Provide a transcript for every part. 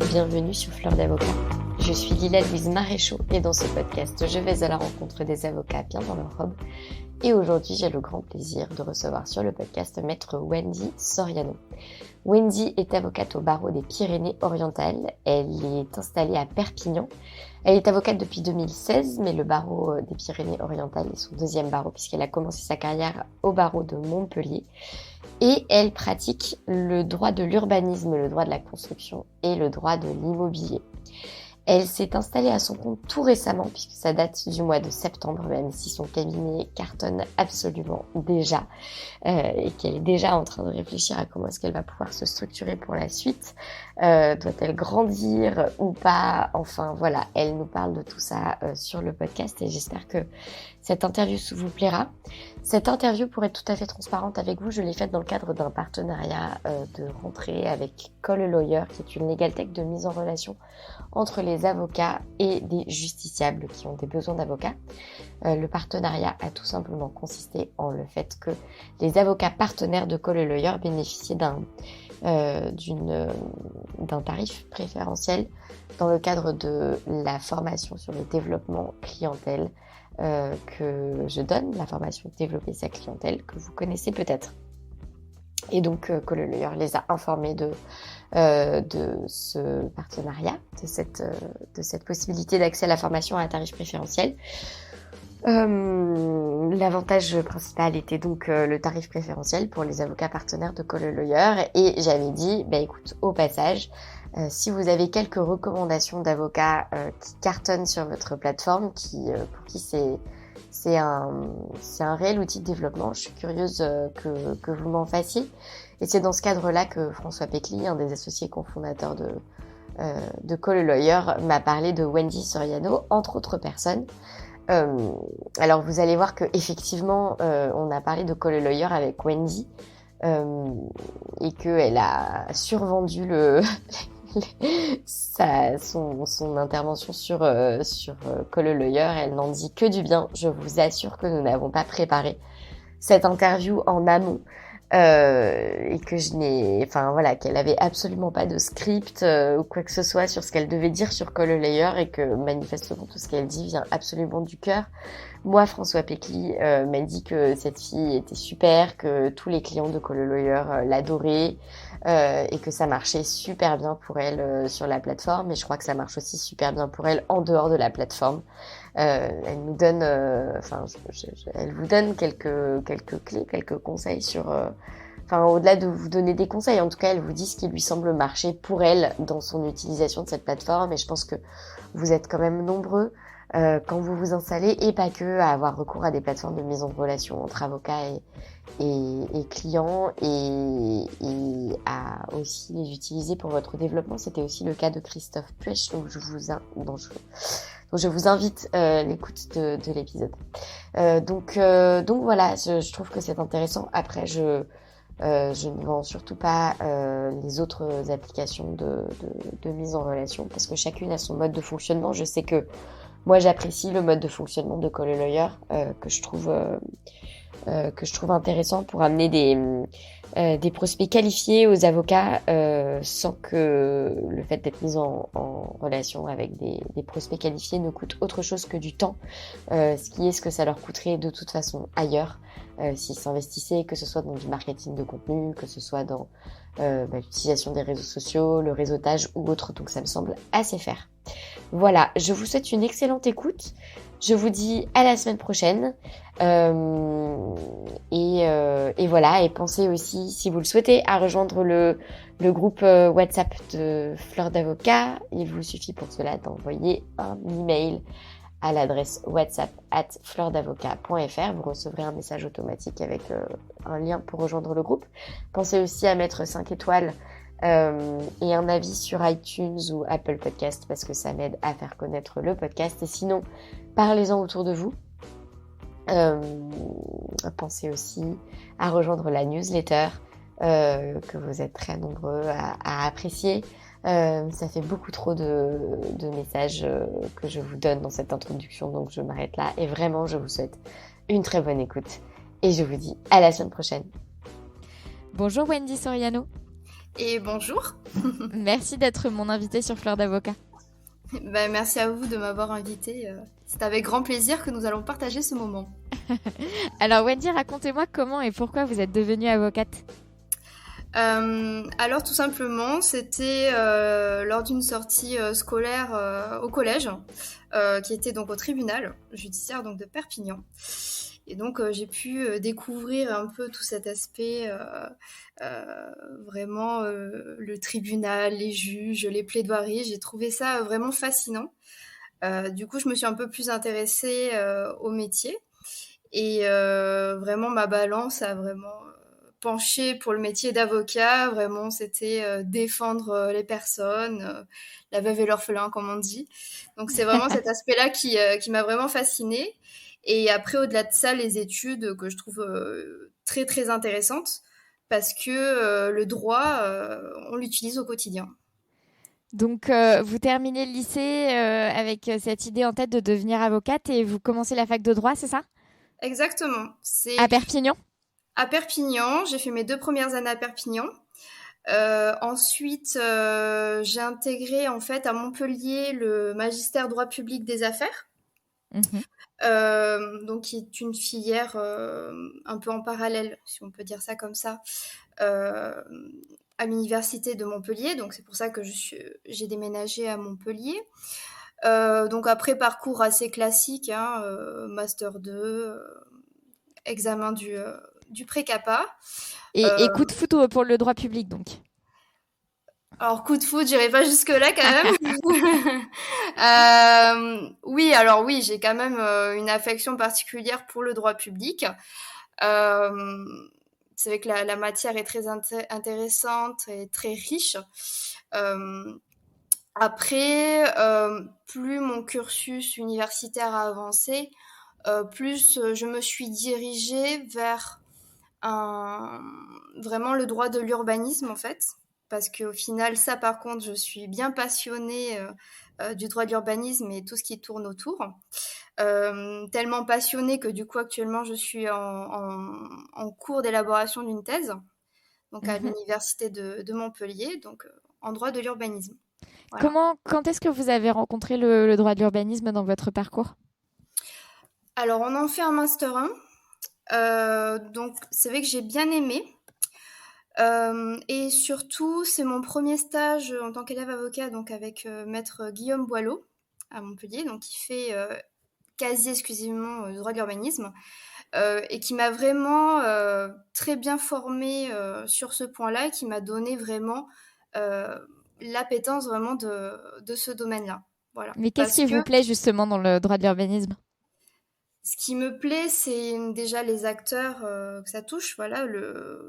bienvenue sur Fleur d'Avocat. Je suis Lila Louise Maréchaux et dans ce podcast, je vais à la rencontre des avocats bien dans leur robe. Et aujourd'hui, j'ai le grand plaisir de recevoir sur le podcast Maître Wendy Soriano. Wendy est avocate au barreau des Pyrénées-Orientales. Elle est installée à Perpignan. Elle est avocate depuis 2016, mais le barreau des Pyrénées-Orientales est son deuxième barreau puisqu'elle a commencé sa carrière au barreau de Montpellier. Et elle pratique le droit de l'urbanisme, le droit de la construction et le droit de l'immobilier. Elle s'est installée à son compte tout récemment, puisque ça date du mois de septembre, même si son cabinet cartonne absolument déjà, et qu'elle est déjà en train de réfléchir à comment est-ce qu'elle va pouvoir se structurer pour la suite. Doit-elle grandir ou pas? Enfin voilà, elle nous parle de tout ça sur le podcast et j'espère que cette interview vous plaira. Cette interview, pour être tout à fait transparente avec vous, je l'ai faite dans le cadre d'un partenariat de rentrée avec Call a Lawyer, qui est une legal tech de mise en relation entre les avocats et des justiciables qui ont des besoins d'avocats. Le partenariat a tout simplement consisté en le fait que les avocats partenaires de Call a Lawyer bénéficiaient d'un tarif préférentiel dans le cadre de la formation sur le développement clientèle que je donne, la formation Développer sa clientèle, que vous connaissez peut-être. Et donc, Call a Lawyer les a informés de ce partenariat, de cette possibilité d'accès à la formation à un tarif préférentiel. L'avantage principal était donc le tarif préférentiel pour les avocats partenaires de Call a Lawyer. Et j'avais dit, écoute, au passage, si vous avez quelques recommandations d'avocats qui cartonnent sur votre plateforme, pour qui c'est un réel outil de développement, je suis curieuse que vous m'en fassiez. Et c'est dans ce cadre-là que François Pécli, un des associés cofondateurs de Call a Lawyer, m'a parlé de Wendy Soriano, entre autres personnes. Alors vous allez voir que effectivement, on a parlé de Call a Lawyer avec Wendy et qu'elle a survendu son intervention sur Call a Lawyer. Elle n'en dit que du bien. Je vous assure que nous n'avons pas préparé cette interview en amont. Et que qu'elle avait absolument pas de script ou quoi que ce soit sur ce qu'elle devait dire sur Call a Lawyer et que manifestement tout ce qu'elle dit vient absolument du cœur. Moi, François Pécli m'a dit que cette fille était super, que tous les clients de Call a Lawyer l'adoraient et que ça marchait super bien pour elle sur la plateforme, et je crois que ça marche aussi super bien pour elle en dehors de la plateforme. Elle nous donne, elle vous donne quelques clés, quelques conseils sur, au-delà de vous donner des conseils, en tout cas, elle vous dit ce qui lui semble marcher pour elle dans son utilisation de cette plateforme. Et je pense que vous êtes quand même nombreux quand vous vous installez, et pas que, à avoir recours à des plateformes de mise en relation entre avocats et clients, et à aussi les utiliser pour votre développement. C'était aussi le cas de Christophe Puech, donc je vous invite l'écoute de l'épisode. Donc voilà, je trouve que c'est intéressant. Après, je ne vends surtout pas les autres applications de mise en relation, parce que chacune a son mode de fonctionnement. Je sais que moi, j'apprécie le mode de fonctionnement de Call a Lawyer, que je trouve intéressant pour amener des prospects qualifiés aux avocats sans que le fait d'être mis en relation avec des prospects qualifiés ne coûte autre chose que du temps, ce que ça leur coûterait de toute façon ailleurs s'ils s'investissaient, que ce soit dans du marketing de contenu, que ce soit dans l'utilisation des réseaux sociaux, le réseautage ou autre. Donc ça me semble assez faire. Voilà, je vous souhaite une excellente écoute. Je vous dis à la semaine prochaine. Et voilà, et pensez aussi, si vous le souhaitez, à rejoindre le groupe WhatsApp de Fleur d'Avocat. Il vous suffit pour cela d'envoyer un email à l'adresse whatsapp@fleurdavocat.fr. Vous recevrez un message automatique avec un lien pour rejoindre le groupe. Pensez aussi à mettre 5 étoiles et un avis sur iTunes ou Apple Podcast, parce que ça m'aide à faire connaître le podcast. Et sinon, parlez-en autour de vous. Pensez aussi à rejoindre la newsletter que vous êtes très nombreux à apprécier. Ça fait beaucoup trop de messages que je vous donne dans cette introduction, donc je m'arrête là. Et vraiment, je vous souhaite une très bonne écoute et je vous dis à la semaine prochaine. Bonjour Wendy Soriano. Et bonjour. Merci d'être mon invité sur Fleur d'Avocat. Ben, merci à vous de m'avoir invité. C'est avec grand plaisir que nous allons partager ce moment. Alors Wendy, racontez-moi comment et pourquoi vous êtes devenue avocate. Alors tout simplement, c'était lors d'une sortie scolaire au collège, qui était donc au tribunal judiciaire donc de Perpignan. Et donc j'ai pu découvrir un peu tout cet aspect, vraiment le tribunal, les juges, les plaidoiries. J'ai trouvé ça vraiment fascinant. Du coup, je me suis un peu plus intéressée au métier et vraiment ma balance a vraiment penché pour le métier d'avocat. Vraiment, c'était défendre les personnes, la veuve et l'orphelin, comme on dit. Donc, c'est vraiment cet aspect-là qui m'a vraiment fascinée. Et après, au-delà de ça, les études que je trouve très, très intéressantes parce que le droit, on l'utilise au quotidien. Donc vous terminez le lycée avec cette idée en tête de devenir avocate et vous commencez la fac de droit, c'est ça? Exactement. À C'est Perpignan? à Perpignan. J'ai fait mes 2 premières années à Perpignan. Ensuite, j'ai intégré en fait à Montpellier le magistère droit public des affaires, Mhm. donc qui est une filière un peu en parallèle, si on peut dire ça comme ça, euh, à l'université de Montpellier. Donc c'est pour ça que j'ai déménagé à Montpellier. Donc après parcours assez classique, hein, master 2, examen du pré-CAPA. Et coup de foudre pour le droit public donc. Alors, coup de foudre, j'irai pas jusque-là quand même. Oui, alors oui, j'ai quand même une affection particulière pour le droit public. Euh, c'est vrai que la matière est très intéressante et très riche. Euh, Après, plus mon cursus universitaire a avancé, plus je me suis dirigée vers un, vraiment le droit de l'urbanisme en fait, parce qu'au final, ça par contre, je suis bien passionnée du droit de l'urbanisme et tout ce qui tourne autour. Tellement passionnée que du coup actuellement je suis en cours d'élaboration d'une thèse, donc à Mhm. l'université de Montpellier, donc en droit de l'urbanisme. Voilà. Quand est-ce que vous avez rencontré le droit de l'urbanisme dans votre parcours? Alors on en fait un master 1, donc c'est vrai que j'ai bien aimé. Et surtout, c'est mon premier stage en tant qu'élève avocat, donc avec maître Guillaume Boileau à Montpellier, donc qui fait quasi exclusivement droit de l'urbanisme, et qui m'a vraiment très bien formée sur ce point-là, et qui m'a donné vraiment euh, l'appétence vraiment de ce domaine-là. Voilà. Mais qu'est-ce Parce qui que vous plaît justement dans le droit de l'urbanisme? ce qui me plaît, c'est déjà les acteurs que ça touche. Voilà,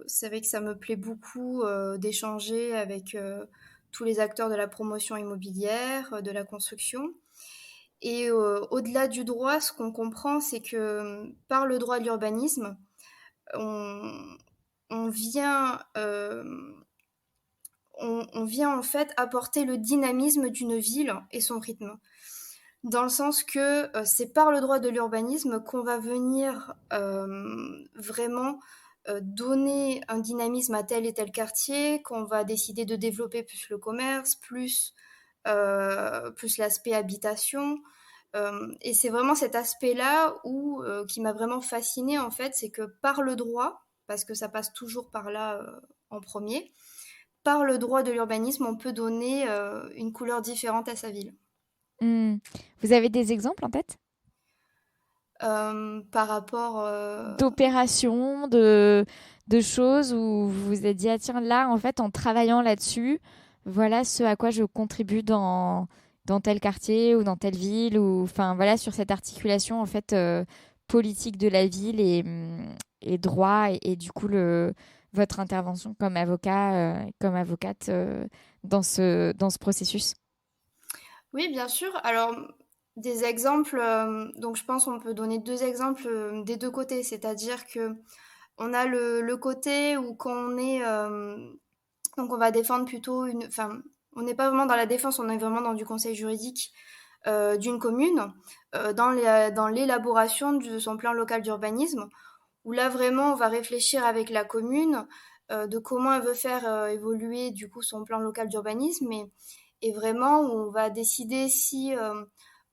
c'est vrai que ça me plaît beaucoup d'échanger avec tous les acteurs de la promotion immobilière, de la construction. Et au-delà du droit, ce qu'on comprend, c'est que par le droit de l'urbanisme, on, on vient, on vient en fait apporter le dynamisme d'une ville et son rythme. Dans le sens que c'est par le droit de l'urbanisme qu'on va venir vraiment donner un dynamisme à tel et tel quartier, qu'on va décider de développer plus le commerce, plus l'aspect habitation. Et c'est vraiment cet aspect-là qui m'a vraiment fascinée en fait, c'est que par le droit, parce que ça passe toujours par là en premier, par le droit de l'urbanisme, on peut donner une couleur différente à sa ville. Hmm. Vous avez des exemples en tête? Par rapport D'opérations, de choses où vous vous êtes dit, ah tiens, là, en fait, en travaillant là-dessus, voilà ce à quoi je contribue dans tel quartier ou dans telle ville, ou enfin voilà, sur cette articulation, en fait, politique de la ville et droit, et du coup, votre intervention comme avocat, comme avocate dans ce processus. oui, bien sûr. Alors, des exemples, donc je pense qu'on peut donner 2 exemples, des 2 côtés. C'est-à-dire que on a le côté où quand on est, donc on va défendre plutôt on n'est pas vraiment dans la défense, on est vraiment dans du conseil juridique, d'une commune, dans l'élaboration de son plan local d'urbanisme, où là vraiment on va réfléchir avec la commune de comment elle veut faire évoluer du coup son plan local d'urbanisme et vraiment on va décider si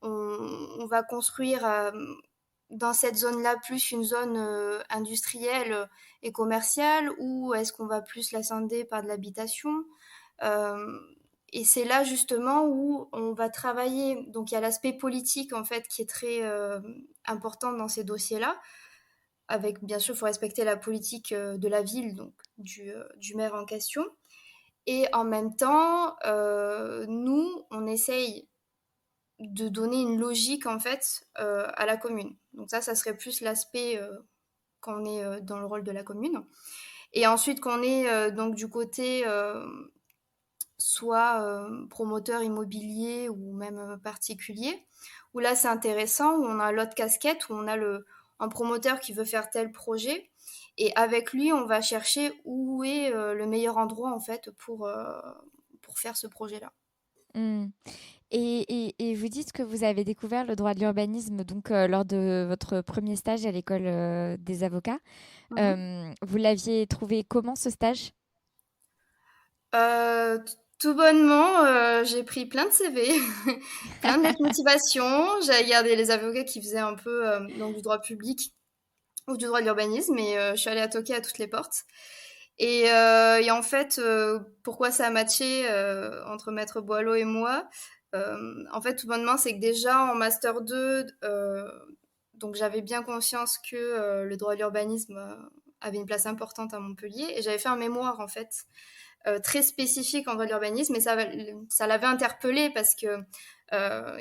on va construire dans cette zone-là plus une zone industrielle et commerciale ou est-ce qu'on va plus la scinder par de l'habitation. Et c'est là justement où on va travailler. Donc il y a l'aspect politique en fait qui est très important dans ces dossiers-là. Avec bien sûr, il faut respecter la politique de la ville, donc du maire en question. Et en même temps, nous, on essaye de donner une logique en fait à la commune. Donc ça serait plus l'aspect quand on est dans le rôle de la commune. Et ensuite qu'on est donc du côté soit promoteur immobilier ou même particulier, où là c'est intéressant, où on a l'autre casquette, où on a un promoteur qui veut faire tel projet, et avec lui on va chercher où est le meilleur endroit en fait pour faire ce projet-là. Mmh. Et vous dites que vous avez découvert le droit de l'urbanisme donc lors de votre premier stage à l'école des avocats. Vous l'aviez trouvé comment ce stage? Tout bonnement, j'ai pris plein de CV, plein de lettres de motivation. J'ai regardé les avocats qui faisaient un peu donc du droit public ou du droit de l'urbanisme et je suis allée à toquer à toutes les portes. Et en fait, pourquoi ça a matché entre Maître Boileau et moi en fait, tout bonnement, c'est que déjà en Master 2, donc j'avais bien conscience que le droit de l'urbanisme avait une place importante à Montpellier et j'avais fait un mémoire en fait très spécifique en droit de l'urbanisme et ça l'avait interpellé parce que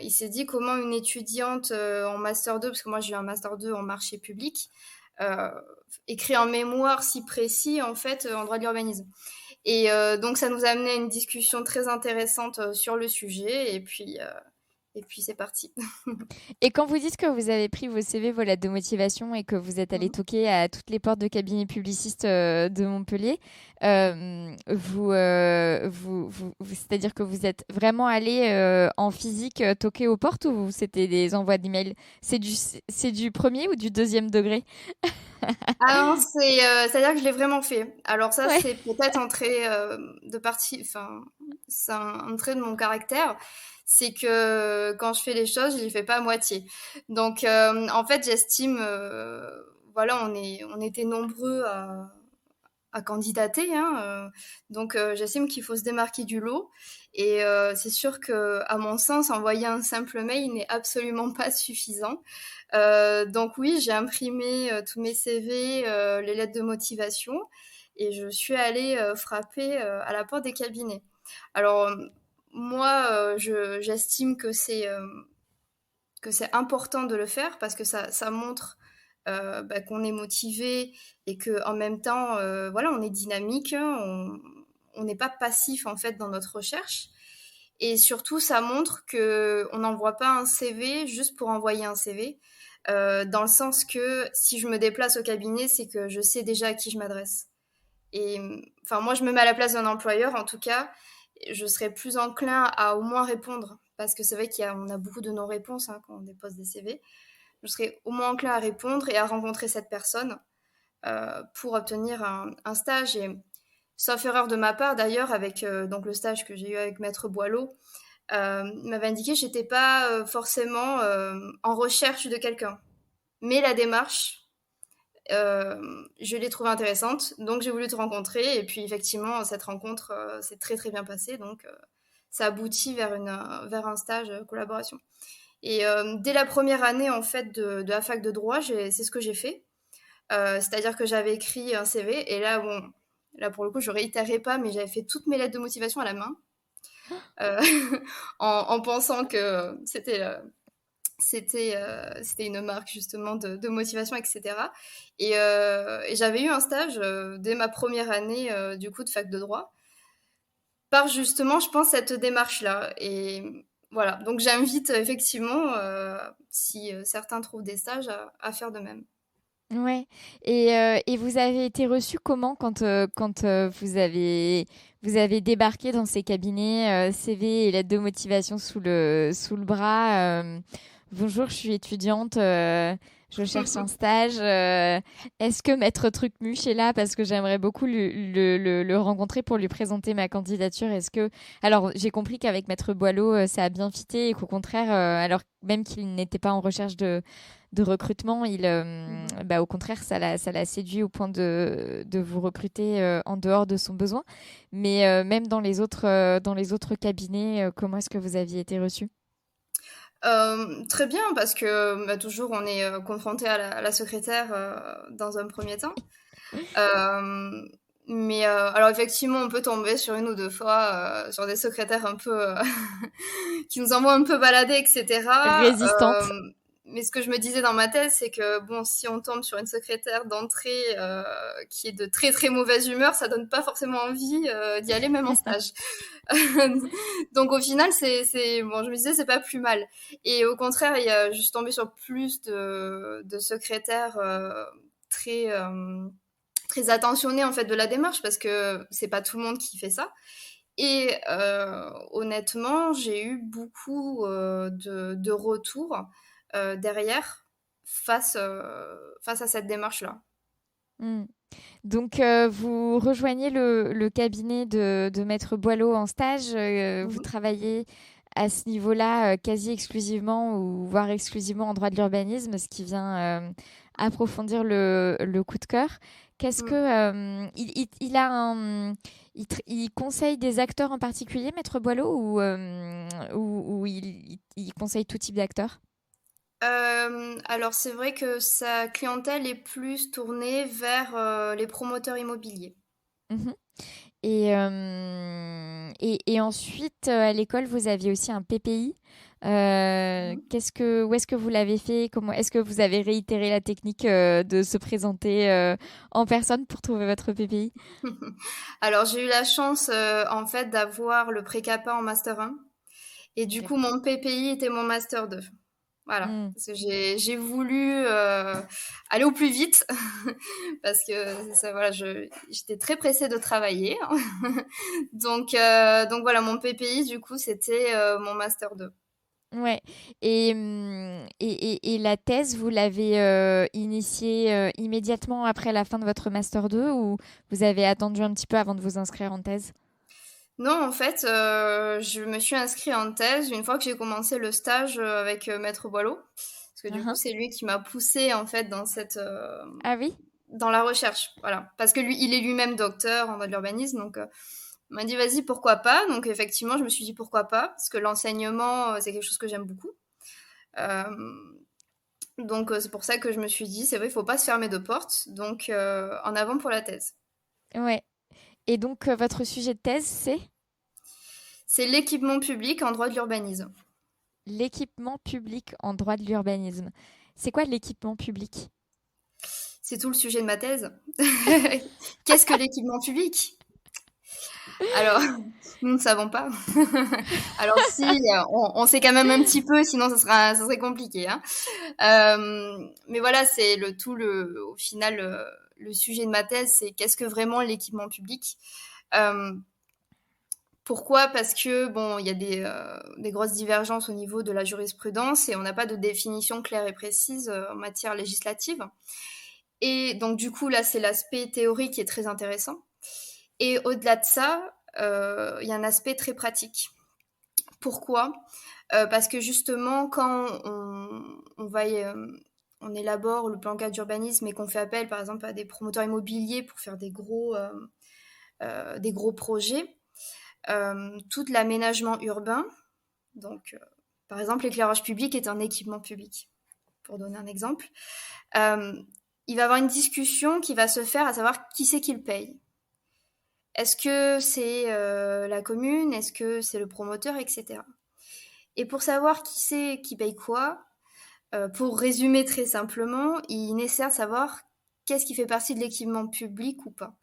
il s'est dit comment une étudiante en Master 2, parce que moi j'ai eu un Master 2 en marché public, écrit un mémoire si précis en fait en droit de l'urbanisme. Et donc ça nous a amené à une discussion très intéressante sur le sujet et puis c'est parti. Et quand vous dites que vous avez pris vos CV, vos lettres de motivation et que vous êtes allé toquer à toutes les portes de cabinets publicistes de Montpellier, c'est-à-dire que vous êtes vraiment allé en physique toquer aux portes ou c'était des envois d'emails? C'est du premier ou du deuxième degré? Ah non, c'est-à-dire que je l'ai vraiment fait. Alors ça, Ouais. c'est peut-être un trait de partie, enfin, c'est un trait de mon caractère, c'est que quand je fais les choses, je les fais pas à moitié. Donc en fait, j'estime, voilà, on était nombreux à candidater, hein, donc j'estime qu'il faut se démarquer du lot. Et c'est sûr que, à mon sens, envoyer un simple mail n'est absolument pas suffisant. Donc oui, j'ai imprimé tous mes CV, les lettres de motivation, et je suis allée frapper à la porte des cabinets. Alors moi, j'estime que c'est important de le faire parce que ça montre qu'on est motivé et que en même temps, voilà, on est dynamique, hein, on n'est pas passif en fait dans notre recherche. Et surtout, ça montre que on n'envoie pas un CV juste pour envoyer un CV, dans le sens que si je me déplace au cabinet, c'est que je sais déjà à qui je m'adresse. Et enfin, moi, je me mets à la place d'un employeur, en tout cas, je serais plus enclin à au moins répondre, parce que c'est vrai qu'on a beaucoup de non-réponses hein, quand on dépose des CV. Je serais au moins enclin à répondre et à rencontrer cette personne pour obtenir un stage. Et sauf erreur de ma part, d'ailleurs, avec donc le stage que j'ai eu avec Maître Boileau, il m'avait indiqué que j'étais pas forcément en recherche de quelqu'un. Mais la démarche, je l'ai trouvée intéressante, donc j'ai voulu te rencontrer. Et puis effectivement, cette rencontre s'est très très bien passée, donc ça aboutit vers un stage collaboration. Et dès la première année en fait de la fac de droit, c'est ce que j'ai fait. C'est-à-dire que j'avais écrit un CV et là, bon, là pour le coup, je réitérais pas, mais j'avais fait toutes mes lettres de motivation à la main, euh, en pensant que c'était une marque justement de motivation, etc. Et j'avais eu un stage dès ma première année du coup de fac de droit par justement, je pense, cette démarche-là. Et voilà, donc j'invite effectivement, si certains trouvent des stages, à faire de même. Ouais. Et vous avez été reçu comment quand vous avez débarqué dans ces cabinets, CV et lettres de motivation sous le bras? Bonjour, je suis étudiante. je cherche un stage. Est-ce que Maître Trucmuche est là parce que j'aimerais beaucoup le rencontrer pour lui présenter ma candidature. Est-ce que alors j'ai compris qu'avec Maître Boileau ça a bien fité et qu'au contraire alors même qu'il n'était pas en recherche de recrutement, au contraire ça l'a séduit au point de vous recruter en dehors de son besoin. Mais même dans les autres cabinets, comment est-ce que vous aviez été reçu? Très bien, parce que toujours on est confronté à la secrétaire dans un premier temps. Euh, mais alors effectivement, on peut tomber sur une ou deux fois sur des secrétaires un peu qui nous envoient un peu balader, etc. Résistante. Mais ce que je me disais dans ma tête, c'est que bon, si on tombe sur une secrétaire d'entrée qui est de très très mauvaise humeur, ça donne pas forcément envie d'y aller même en stage. Donc au final, c'est bon, je me disais c'est pas plus mal. Et au contraire, je suis tombée sur plus de secrétaires très très attentionnés en fait de la démarche, parce que c'est pas tout le monde qui fait ça. Et honnêtement, j'ai eu beaucoup de retours derrière face à cette démarche-là. Hmm. Donc, vous rejoignez le cabinet de Maître Boileau en stage. Vous Mhm. travaillez à ce niveau-là quasi exclusivement ou voire exclusivement en droit de l'urbanisme, ce qui vient approfondir le coup de cœur. Qu'est-ce que Mm. il a il conseille des acteurs en particulier, Maître Boileau, ou il conseille tout type d'acteurs? Alors c'est vrai que sa clientèle est plus tournée vers les promoteurs immobiliers. Mhm. Et ensuite, à l'école, vous aviez aussi un PPI. Où est-ce que vous l'avez fait? Comment est-ce que vous avez réitéré la technique de se présenter en personne pour trouver votre PPI? Alors j'ai eu la chance en fait d'avoir le précapa en master 1, et du Ok. coup mon PPI était mon master 2. Voilà, Hmm. parce que j'ai voulu aller au plus vite parce que ça, voilà, j'étais très pressée de travailler. Donc voilà, mon PPI du coup c'était mon master 2. Ouais. Et la thèse, vous l'avez initiée immédiatement après la fin de votre master 2 ou vous avez attendu un petit peu avant de vous inscrire en thèse? Non, en fait, je me suis inscrite en thèse une fois que j'ai commencé le stage avec Maître Boileau. Parce que du coup, Uhum. c'est lui qui m'a poussée en fait Ah oui? dans la recherche. Voilà. Parce que lui, il est lui-même docteur en droit de l'urbanisme. Donc, il m'a dit, vas-y, pourquoi pas. Donc, effectivement, je me suis dit, pourquoi pas. Parce que l'enseignement, c'est quelque chose que j'aime beaucoup. Euh, donc, c'est pour ça que je me suis dit, c'est vrai, il faut pas se fermer de porte. Donc, en avant pour la thèse. Ouais. Et donc, votre sujet de thèse, c'est C'est l'équipement public en droit de l'urbanisme. l'équipement public en droit de l'urbanisme. C'est quoi l'équipement public? C'est tout le sujet de ma thèse. Qu'est-ce que l'équipement public? Alors, nous ne savons pas. Alors si, on sait quand même un petit peu, sinon ça serait compliqué, hein. Mais voilà, c'est au final, le sujet de ma thèse, c'est qu'est-ce que vraiment l'équipement public? Euh, Pourquoi? Parce que bon, il y a des grosses divergences au niveau de la jurisprudence et on n'a pas de définition claire et précise en matière législative. Et donc du coup, là, c'est l'aspect théorique qui est très intéressant. Et au-delà de ça, il y a un aspect très pratique. Pourquoi? Parce que justement, quand on élabore le plan cadre d'urbanisme et qu'on fait appel, par exemple, à des promoteurs immobiliers pour faire des gros projets, tout l'aménagement urbain, donc par exemple, l'éclairage public est un équipement public, pour donner un exemple. Euh, il va y avoir une discussion qui va se faire à savoir qui c'est qui le paye. Est-ce que c'est la commune? Est-ce que c'est le promoteur, etc. Et pour savoir qui c'est qui paye quoi, pour résumer très simplement, il est nécessaire de savoir qu'est-ce qui fait partie de l'équipement public ou pas.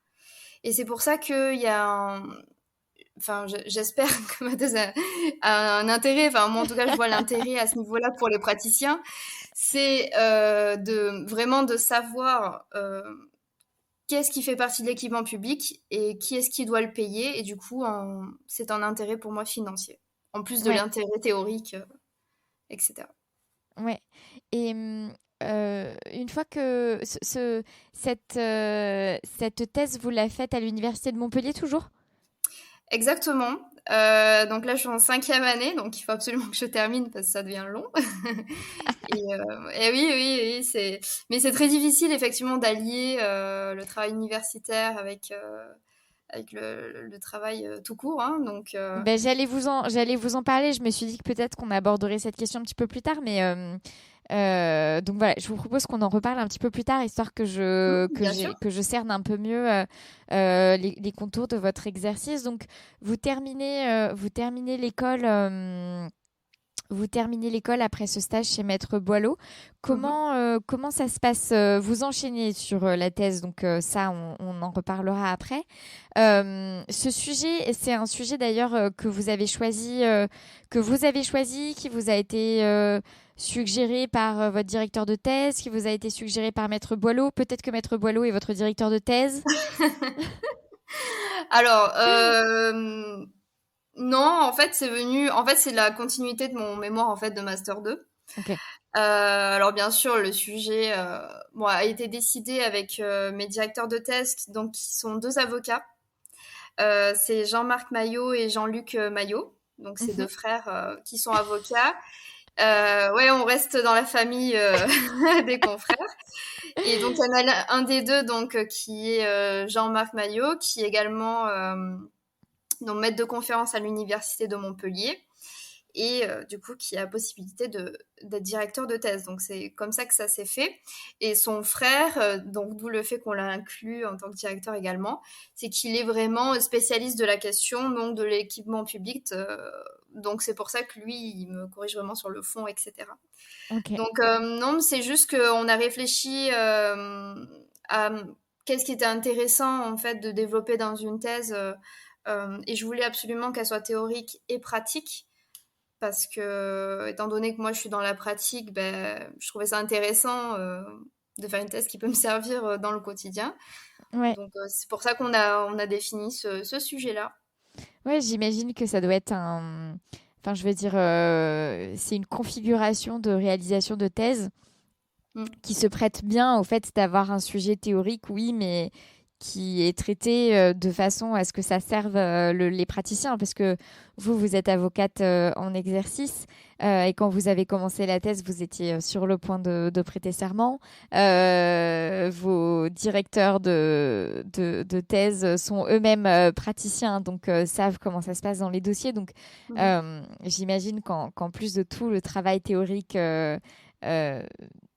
Et c'est pour ça qu'il y a enfin, j'espère que ma thèse a un intérêt, enfin moi en tout cas je vois l'intérêt à ce niveau-là pour les praticiens, c'est vraiment de savoir qu'est-ce qui fait partie de l'équipement public et qui est-ce qui doit le payer. Et du coup, c'est un intérêt pour moi financier, en plus de Ouais, l'intérêt théorique, etc. ouais. Et une fois que cette thèse, vous la faites à l'université de Montpellier toujours? Exactement. Donc là, je suis en 5e année, donc il faut absolument que je termine parce que ça devient long. Et oui, oui, oui, mais c'est très difficile effectivement d'allier le travail universitaire avec le travail tout court, hein. Donc, Ben, j'allais vous en parler. Je me suis dit que peut-être qu'on aborderait cette question un petit peu plus tard, mais donc voilà, je vous propose qu'on en reparle un petit peu plus tard, histoire bien sûr. que je cerne un peu mieux les contours de votre exercice. Donc vous terminez l'école. Vous terminez l'école après ce stage chez Maître Boileau. Mhm. Comment ça se passe? Vous enchaînez sur la thèse, donc ça, on en reparlera après. Ce sujet, c'est un sujet d'ailleurs qui vous a été suggéré par votre directeur de thèse, qui vous a été suggéré par Maître Boileau. Peut-être que Maître Boileau est votre directeur de thèse. Alors, non, en fait, c'est la continuité de mon mémoire en fait de master 2. Ok. Alors bien sûr, le sujet bon, a été décidé avec mes directeurs de thèse, qui sont deux avocats. C'est Jean-Marc Maillot et Jean-Luc Maillot. Donc c'est Mhm. deux frères qui sont avocats. Ouais, on reste dans la famille des confrères. Et donc il y en a un des deux donc qui est Jean-Marc Maillot, qui est également donc maître de conférence à l'université de Montpellier et du coup qui a la possibilité d'être directeur de thèse. Donc c'est comme ça que ça s'est fait. Et son frère, donc d'où le fait qu'on l'a inclus en tant que directeur également, c'est qu'il est vraiment spécialiste de la question donc de l'équipement public. Donc c'est pour ça que lui, il me corrige vraiment sur le fond, etc. Ok. Donc non, c'est juste qu'on a réfléchi à qu'est-ce qui était intéressant en fait de développer dans une thèse. Et je voulais absolument qu'elle soit théorique et pratique parce que, étant donné que moi je suis dans la pratique, ben, je trouvais ça intéressant de faire une thèse qui peut me servir dans le quotidien. Ouais. Donc c'est pour ça on a défini ce sujet-là. Ouais, j'imagine que ça doit être un. Enfin, je veux dire, c'est une configuration de réalisation de thèse Mm. qui se prête bien au fait d'avoir un sujet théorique, oui, mais qui est traité de façon à ce que ça serve les praticiens, parce que vous êtes avocate en exercice, et quand vous avez commencé la thèse, vous étiez sur le point de prêter serment. Vos directeurs de thèse sont eux-mêmes praticiens, donc savent comment ça se passe dans les dossiers. Donc, Mhm. j'imagine qu'en plus de tout le travail théorique, euh,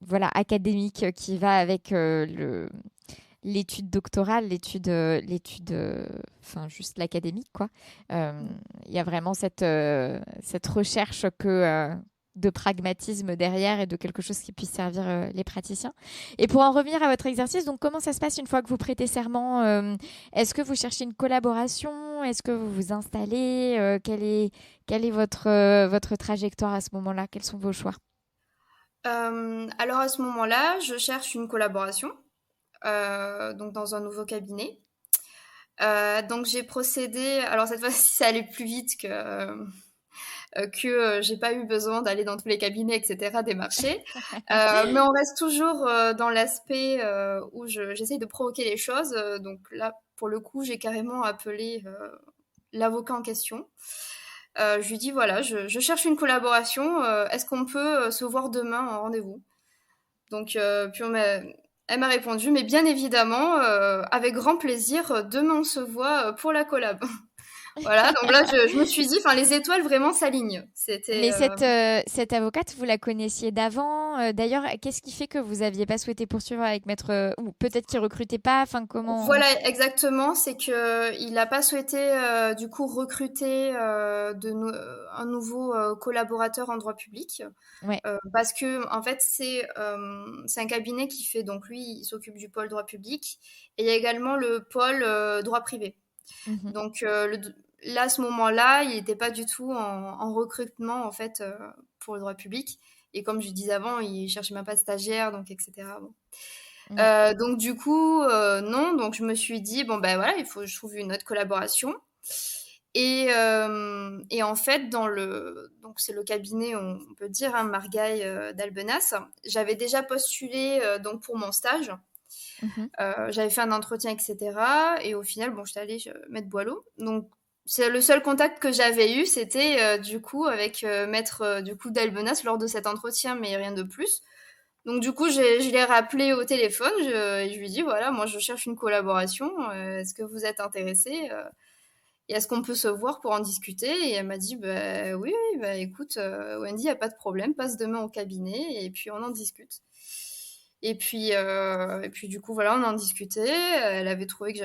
voilà, académique qui va avec l'étude doctorale, enfin juste l'académique, quoi. Euh, Il y a vraiment cette recherche de pragmatisme derrière et de quelque chose qui puisse servir les praticiens. Et pour en revenir à votre exercice, donc comment ça se passe une fois que vous prêtez serment? Est-ce que vous cherchez une collaboration? Est-ce que vous vous installez? Quelle est votre trajectoire à ce moment-là? Quels sont vos choix? Alors à ce moment-là, je cherche une collaboration donc dans un nouveau cabinet. Donc j'ai procédé. Alors cette fois-ci, ça allait plus vite que j'ai pas eu besoin d'aller dans tous les cabinets, etc., des marchés. Mais on reste toujours dans l'aspect où j'essaye de provoquer les choses. Donc là, pour le coup, j'ai carrément appelé l'avocat en question. Je lui dis voilà, je cherche une collaboration. Est-ce qu'on peut se voir demain en rendez-vous? Donc, puis elle m'a répondu, mais bien évidemment, avec grand plaisir, demain on se voit pour la collab. Voilà, donc là je me suis dit, enfin les étoiles vraiment s'alignent. C'était Mais cette avocate, vous la connaissiez d'avant. D'ailleurs, qu'est-ce qui fait que vous n'aviez pas souhaité poursuivre avec Maître... ou peut-être qu'il recrutait pas. Enfin, comment... voilà exactement, c'est que il n'a pas souhaité du coup recruter un nouveau collaborateur en droit public Ouais. parce que en fait c'est un cabinet qui fait donc lui il s'occupe du pôle droit public et il y a également le pôle droit privé. Mhm. Donc là, à ce moment-là, il n'était pas du tout en recrutement en fait pour le droit public. Et comme je disais avant, il cherchait même pas de stagiaire, donc etc. Bon. Ouais. Donc du coup, non. Donc je me suis dit bon ben voilà, il faut que je trouve une autre collaboration. Et en fait, donc c'est le cabinet, on peut dire, hein, Margaille d'Albenas. J'avais déjà postulé donc pour mon stage. Mhm. J'avais fait un entretien, etc. Et au final, bon, j'étais allée Maître Boileau. Donc, c'est le seul contact que j'avais eu, c'était du coup avec Maître du coup d'Albenas lors de cet entretien, mais rien de plus. Donc du coup, je l'ai rappelé au téléphone. Je lui ai dit, voilà, moi je cherche une collaboration. Est-ce que vous êtes intéressé et est-ce qu'on peut se voir pour en discuter? Et elle m'a dit, bah, oui, oui, bah, écoute, Wendy, il n'y a pas de problème, passe demain au cabinet et puis on en discute. Et puis du coup, voilà, on en discutait. Elle avait trouvé que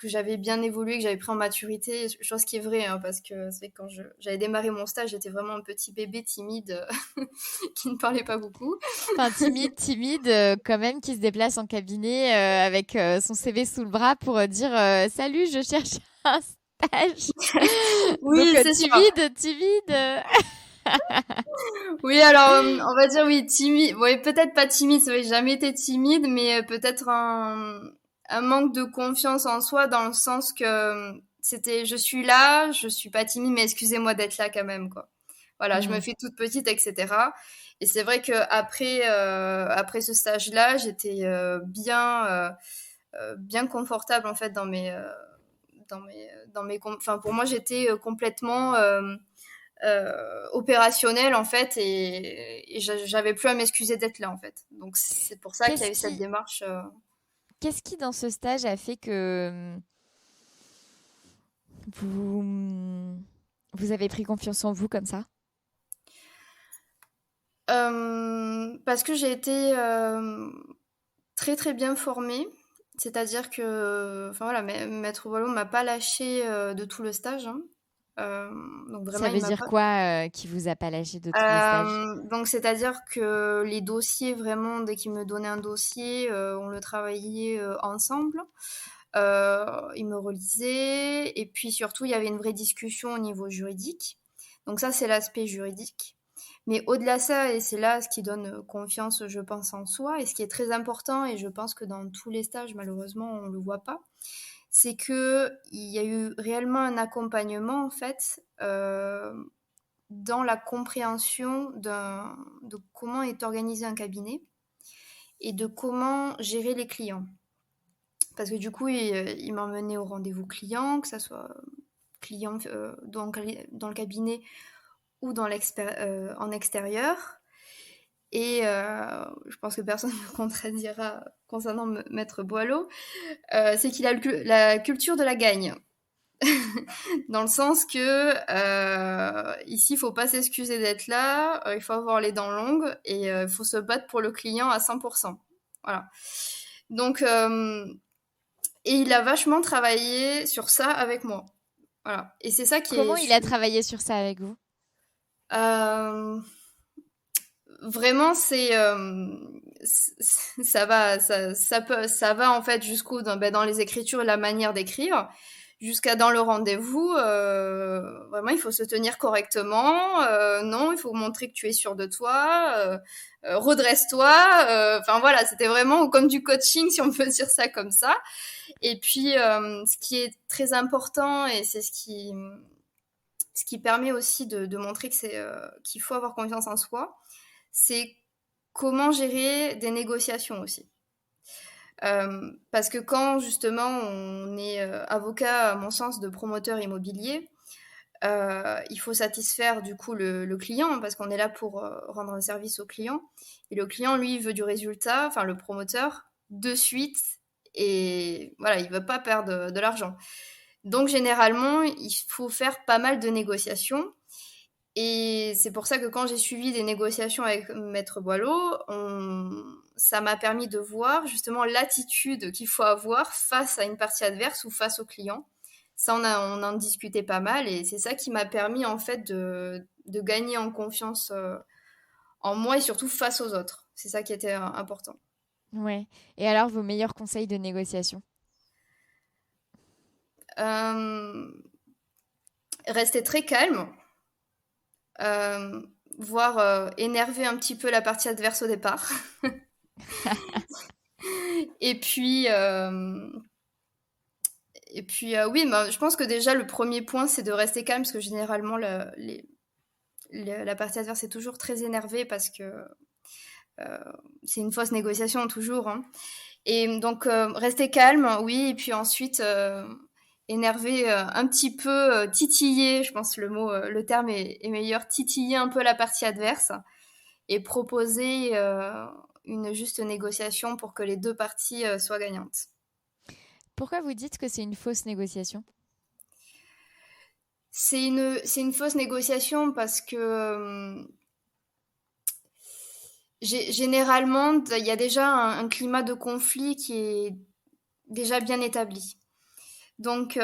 j'avais bien évolué, que j'avais pris en maturité, chose qui est vraie, hein, parce que c'est vrai que quand j'avais démarré mon stage, j'étais vraiment un petit bébé timide qui ne parlait pas beaucoup. Enfin, timide, quand même, qui se déplace en cabinet avec son CV sous le bras pour dire Salut, je cherche un stage. Donc, Oui, c'est ça. timide. Oui, alors on va dire oui, timide. Oui, peut-être pas timide, c'est vrai, j'ai jamais été timide, mais peut-être un manque de confiance en soi dans le sens que c'était je suis là, je suis pas timide, mais excusez-moi d'être là quand même, quoi. Voilà, je me Mm. fais toute petite, etc. Et c'est vrai que après ce stage-là, j'étais bien confortable en fait enfin pour moi j'étais complètement opérationnel en fait et j'avais plus à m'excuser d'être là en fait. Donc c'est pour ça qu'il y Qu'est-ce a eu cette qui, démarche. qu'est-ce qui, dans ce stage, a fait que vous, vous avez pris confiance en vous comme ça? Parce que j'ai été très très bien formée. C'est-à-dire que, enfin voilà, Maître Wallon m'a pas lâché de tout le stage, hein. Donc vraiment, Ça il veut m'a dire pas. quoi qui vous a pas lâché de tout le stage? Donc c'est-à-dire que les dossiers, vraiment, dès qu'il me donnait un dossier, on le travaillait ensemble. Il me relisait et puis surtout, il y avait une vraie discussion au niveau juridique. Donc ça, c'est l'aspect juridique. Mais au-delà de ça, et c'est là ce qui donne confiance, je pense, en soi, et ce qui est très important, et je pense que dans tous les stages, malheureusement, on ne le voit pas, c'est qu'il y a eu réellement un accompagnement, en fait, dans la compréhension de comment est organisé un cabinet et de comment gérer les clients. Parce que du coup, il m'emmenait au rendez-vous client, que ce soit client dans le cabinet ou en extérieur. Et je pense que personne ne me contredira concernant Maître Boileau, c'est qu'il a la culture de la gagne. Dans le sens que ici, il faut pas s'excuser d'être là, il faut avoir les dents longues et il faut se battre pour le client à 100%. Voilà. Donc, et il a vachement travaillé sur ça avec moi. Voilà. Et c'est ça qui Comment est... il a travaillé sur ça avec vous? Euh, vraiment, ça va en fait jusqu'au dans les écritures et la manière d'écrire, jusqu'à dans le rendez-vous. Vraiment, il faut se tenir correctement. Non, il faut montrer que tu es sûr de toi. Redresse-toi. Enfin voilà, c'était vraiment comme du coaching, si on peut dire ça comme ça. Et puis, ce qui est très important et c'est ce qui permet aussi de montrer que qu'il faut avoir confiance en soi, c'est comment gérer des négociations aussi. Parce que quand justement on est avocat, à mon sens, de promoteur immobilier, il faut satisfaire du coup le client parce qu'on est là pour rendre un service au client. Et le client, lui, veut du résultat, enfin le promoteur, de suite. Et voilà, il veut pas perdre de l'argent. Donc généralement, il faut faire pas mal de négociations. Et c'est pour ça que quand j'ai suivi des négociations avec Maître Boileau, ça m'a permis de voir justement l'attitude qu'il faut avoir face à une partie adverse ou face au client. Ça, on en discutait pas mal et c'est ça qui m'a permis en fait de gagner en confiance en moi et surtout face aux autres. C'est ça qui était important. Ouais. Et alors, vos meilleurs conseils de négociation? Euh, Rester très calme, euh, voire énerver un petit peu la partie adverse au départ. Et puis, Et puis, oui, je pense que déjà, le premier point, c'est de rester calme, parce que généralement, la partie adverse est toujours très énervée, parce que euh, c'est une fausse négociation, toujours. Hein. Et donc, rester calme, oui, et puis ensuite, énervé, un petit peu, titiller, je pense le terme est meilleur, titiller un peu la partie adverse, et proposer une juste négociation pour que les deux parties soient gagnantes. Pourquoi vous dites que c'est une fausse négociation? C'est une fausse négociation parce que généralement, il y a déjà un climat de conflit qui est déjà bien établi. Donc,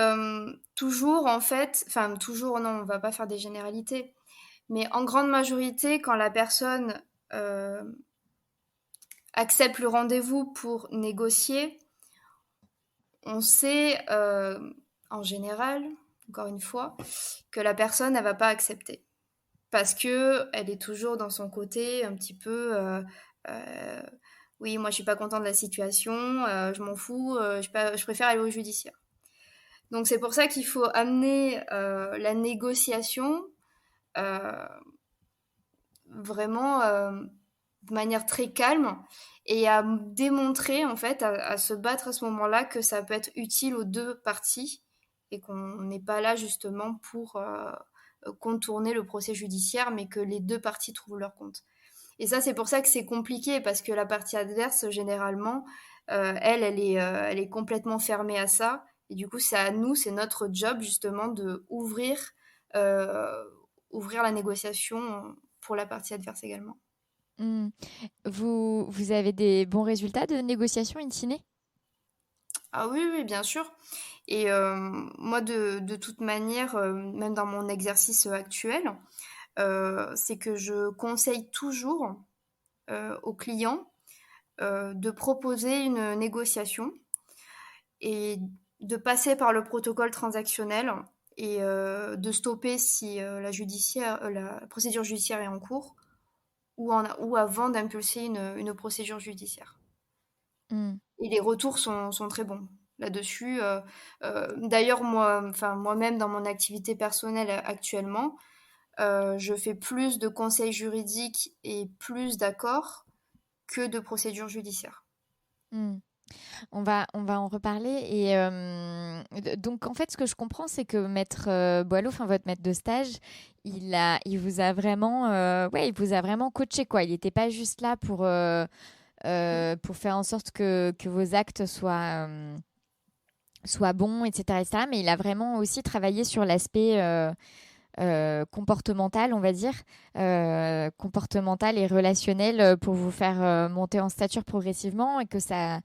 toujours, en fait, enfin, toujours, non, on va pas faire des généralités, mais en grande majorité, quand la personne euh, accepte le rendez-vous pour négocier, on sait, en général, encore une fois, que la personne, elle va pas accepter. Parce que elle est toujours dans son côté un petit peu euh, oui, moi je suis pas content de la situation, je m'en fous, je préfère aller au judiciaire. Donc c'est pour ça qu'il faut amener la négociation euh, vraiment de manière très calme et à démontrer en fait à se battre à ce moment-là que ça peut être utile aux deux parties et qu'on n'est pas là justement pour contourner le procès judiciaire, mais que les deux parties trouvent leur compte. Et ça, c'est pour ça que c'est compliqué, parce que la partie adverse, généralement, elle est complètement fermée à ça. Et du coup, c'est à nous, c'est notre job justement de euh, ouvrir la négociation pour la partie adverse également. Hmm. Vous avez des bons résultats de négociation in fine? Ah oui, oui, bien sûr. Et moi, de toute manière, même dans mon exercice actuel, c'est que je conseille toujours aux clients de proposer une négociation et de passer par le protocole transactionnel et de stopper si la procédure judiciaire est en cours ou avant d'impulser une procédure judiciaire. Hmm. Et les retours sont très bons là-dessus. D'ailleurs, moi-même, dans mon activité personnelle actuellement, je fais plus de conseils juridiques et plus d'accords que de procédures judiciaires. Hmm. On va en reparler. Et donc, en fait, ce que je comprends, c'est que Maître Boileau, enfin votre maître de stage, il vous a vraiment, ouais, il vous a vraiment coaché, quoi. Il n'était pas juste là pour faire en sorte que vos actes soient bons, etc., etc. Mais il a vraiment aussi travaillé sur l'aspect comportemental, on va dire, comportemental et relationnel pour vous faire monter en stature progressivement et que ça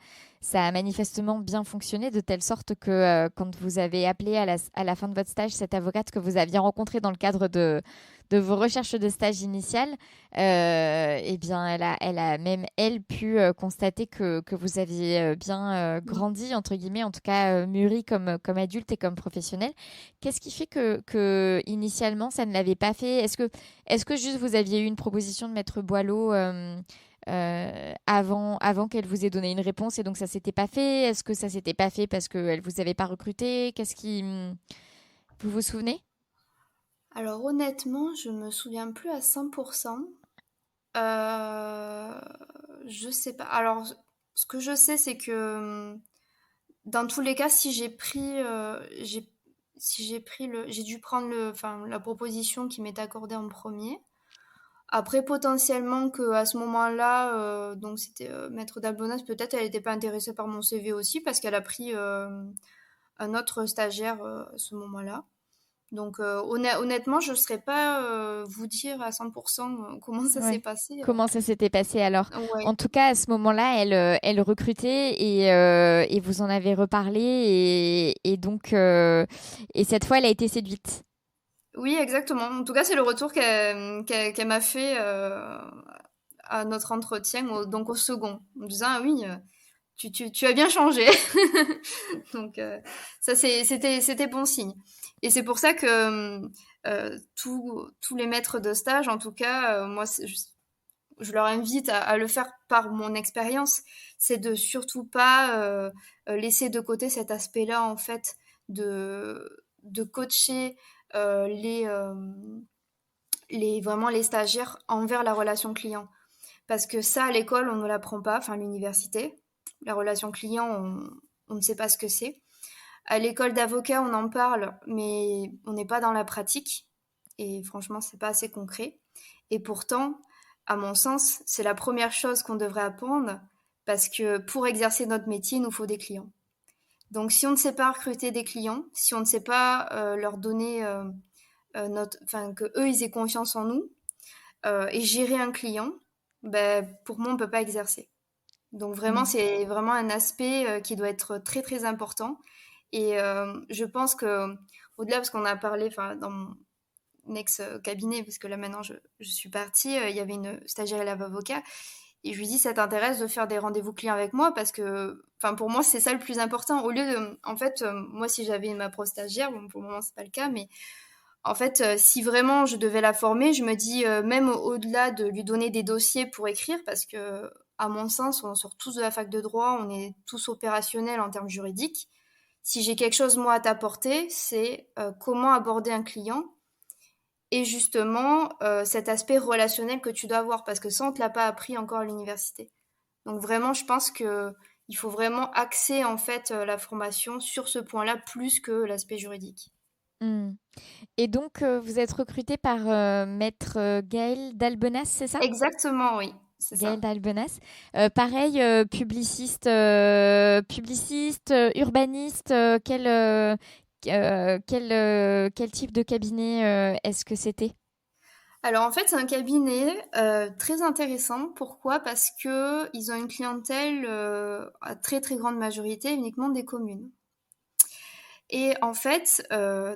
a manifestement bien fonctionné de telle sorte que quand vous avez appelé à la fin de votre stage cette avocate que vous aviez rencontrée dans le cadre de vos recherches de stage initiales, eh bien, elle a même, elle, pu constater que vous aviez bien grandi, entre guillemets, en tout cas mûri comme adulte et comme professionnel. Qu'est-ce qui fait que initialement ça ne l'avait pas fait? Est-ce que juste vous aviez eu une proposition de Maître Boileau avant qu'elle vous ait donné une réponse et donc ça s'était pas fait? Est-ce que ça s'était pas fait parce qu'elle vous avait pas recruté? Vous vous souvenez? Alors honnêtement, je me souviens plus à 100%. Euh, je sais pas. Alors, ce que je sais, c'est que dans tous les cas, si j'ai dû prendre la proposition qui m'est accordée en premier. Après, potentiellement que à ce moment-là, donc c'était Maître d'Albonas, peut-être elle n'était pas intéressée par mon CV aussi parce qu'elle a pris un autre stagiaire à ce moment-là. Donc honnêtement, je ne saurais pas vous dire à 100% comment ça s'est Ouais. passé. Comment ça s'était passé alors? Ouais. En tout cas, à ce moment-là, elle recrutait et vous en avez reparlé et donc et cette fois, elle a été séduite. Oui, exactement. En tout cas, c'est le retour qu'elle m'a fait à notre entretien, donc au second, en me disant, ah oui, tu as bien changé. Donc ça, c'était bon signe. Et c'est pour ça que tous les maîtres de stage, en tout cas, moi, je leur invite à le faire par mon expérience, c'est de surtout pas laisser de côté cet aspect-là, en fait, de coacher vraiment les stagiaires envers la relation client. Parce que ça, à l'école, on ne l'apprend pas, enfin, à l'université. La relation client, on ne sait pas ce que c'est. À l'école d'avocat, on en parle, mais on n'est pas dans la pratique. Et franchement, c'est pas assez concret. Et pourtant, à mon sens, c'est la première chose qu'on devrait apprendre parce que pour exercer notre métier, il nous faut des clients. Donc, si on ne sait pas recruter des clients, si on ne sait pas leur donner que eux ils aient confiance en nous et gérer un client, ben, pour moi, on peut pas exercer. Donc vraiment, Mm. c'est vraiment un aspect qui doit être très très important. Et je pense que au-delà, parce qu'on a parlé, enfin dans mon ex-cabinet, parce que là maintenant je suis partie, il y avait une stagiaire élève avocat, et je lui dis, ça t'intéresse de faire des rendez-vous clients avec moi? Parce que, enfin pour moi, c'est ça le plus important. Au lieu de, en fait, moi si j'avais ma pro stagiaire, bon pour le moment c'est pas le cas, mais en fait, si vraiment je devais la former, je me dis, même au-delà de lui donner des dossiers pour écrire, parce que, à mon sens, on sort tous de la fac de droit, on est tous opérationnels en termes juridiques. Si j'ai quelque chose, moi, à t'apporter, c'est comment aborder un client et justement cet aspect relationnel que tu dois avoir, parce que ça, on ne te l'a pas appris encore à l'université. Donc vraiment, je pense que il faut vraiment axer en fait la formation sur ce point-là plus que l'aspect juridique. Mm. Et donc, vous êtes recruté par Maître Gaël Dalbenas, c'est ça? Exactement, oui, c'est Gaël ça. Dalbenas. Pareil, publiciste, urbaniste, quel type de cabinet est-ce que c'était? Alors en fait, c'est un cabinet très intéressant. Pourquoi? Parce que ils ont une clientèle à très très grande majorité uniquement des communes. Et en fait,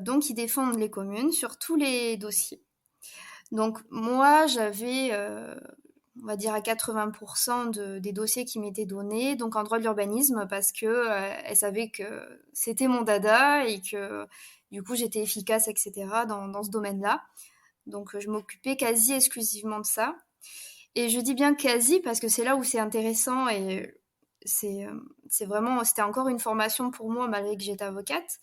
donc ils défendent les communes sur tous les dossiers. Donc moi, j'avais, on va dire à 80% des dossiers qui m'étaient donnés, donc en droit de l'urbanisme, parce que elle savait que c'était mon dada et que du coup j'étais efficace, etc. dans ce domaine-là. Donc je m'occupais quasi exclusivement de ça. Et je dis bien quasi parce que c'est là où c'est intéressant et c'est vraiment, c'était encore une formation pour moi malgré que j'étais avocate.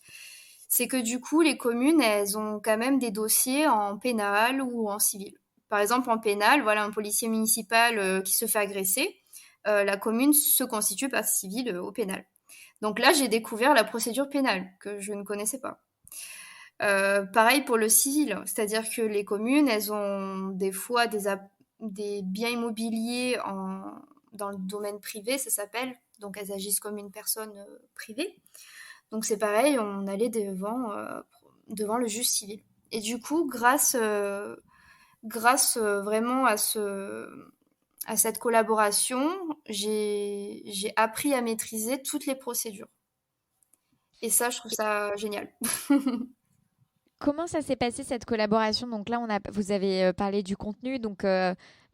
C'est que du coup, les communes, elles ont quand même des dossiers en pénal ou en civil. Par exemple, en pénal, voilà un policier municipal qui se fait agresser. La commune se constitue partie civile au pénal. Donc là, j'ai découvert la procédure pénale que je ne connaissais pas. Pareil pour le civil, c'est-à-dire que les communes, elles ont des fois des biens immobiliers dans le domaine privé, ça s'appelle. Donc elles agissent comme une personne privée. Donc c'est pareil, on allait devant le juge civil. Et du coup, grâce vraiment à cette collaboration, j'ai appris à maîtriser toutes les procédures. Et ça, je trouve ça génial. Comment ça s'est passé cette collaboration? Donc là, vous avez parlé du contenu, donc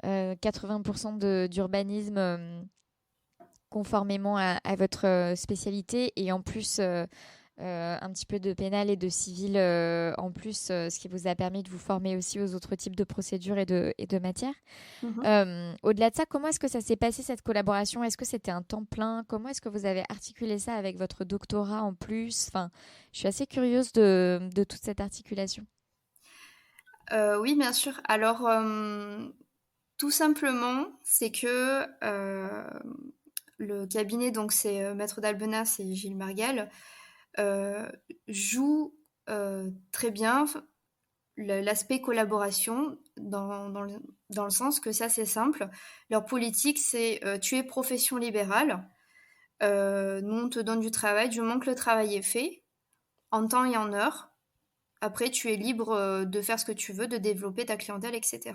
80% d'urbanisme conformément à votre spécialité et en plus un petit peu de pénal et de civil en plus, ce qui vous a permis de vous former aussi aux autres types de procédures et de matières. Mhm. Au-delà de ça, comment est-ce que ça s'est passé cette collaboration? Est-ce que c'était un temps plein? Comment est-ce que vous avez articulé ça avec votre doctorat en plus? Enfin, je suis assez curieuse de toute cette articulation. Oui, bien sûr. Alors, tout simplement, c'est que le cabinet, donc c'est Maître d'Albenas et Gilles Margal, euh, joue très bien l'aspect collaboration dans le sens que ça, c'est simple. Leur politique, c'est tu es profession libérale, nous on te donne du travail, du moment que le travail est fait, en temps et en heure. Après, tu es libre de faire ce que tu veux, de développer ta clientèle, etc.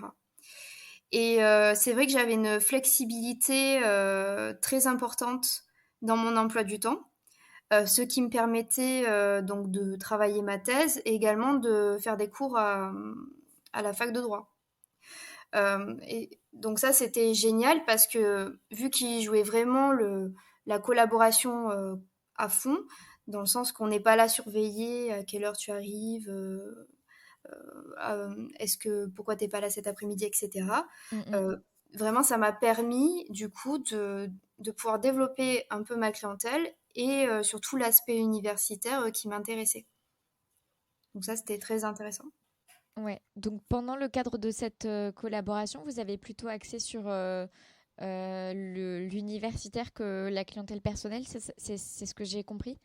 Et c'est vrai que j'avais une flexibilité très importante dans mon emploi du temps, ce qui me permettait donc de travailler ma thèse et également de faire des cours à la fac de droit. Et donc ça, c'était génial parce que vu qu'il jouait vraiment la collaboration à fond, dans le sens qu'on n'est pas là à surveiller à quelle heure tu arrives, est-ce que pourquoi t'es pas là cet après-midi, etc. Mm, mm. Euh, Vraiment, ça m'a permis du coup de pouvoir développer un peu ma clientèle et surtout l'aspect universitaire qui m'intéressait. Donc ça, c'était très intéressant. Ouais. Donc pendant le cadre de cette collaboration, vous avez plutôt axé sur l'universitaire que la clientèle personnelle, c'est ce que j'ai compris?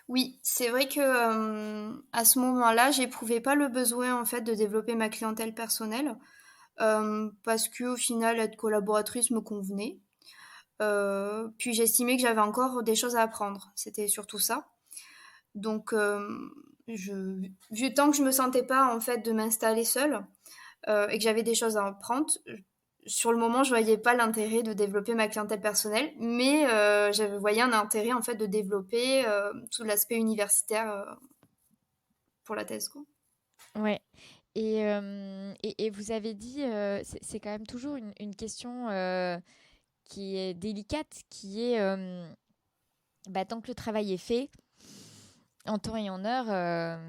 Oui, c'est vrai que à ce moment-là, j'éprouvais pas le besoin en fait de développer ma clientèle personnelle parce que au final, être collaboratrice me convenait. Puis j'estimais que j'avais encore des choses à apprendre. C'était surtout ça. Donc, vu tant que je me sentais pas en fait de m'installer seule et que j'avais des choses à apprendre, sur le moment, je voyais pas l'intérêt de développer ma clientèle personnelle, mais j'avais voyé un intérêt en fait de développer tout l'aspect universitaire pour la thèse, quoi. Ouais. Et vous avez dit, c'est quand même toujours une question qui est délicate, qui est tant que le travail est fait, en temps et en heure,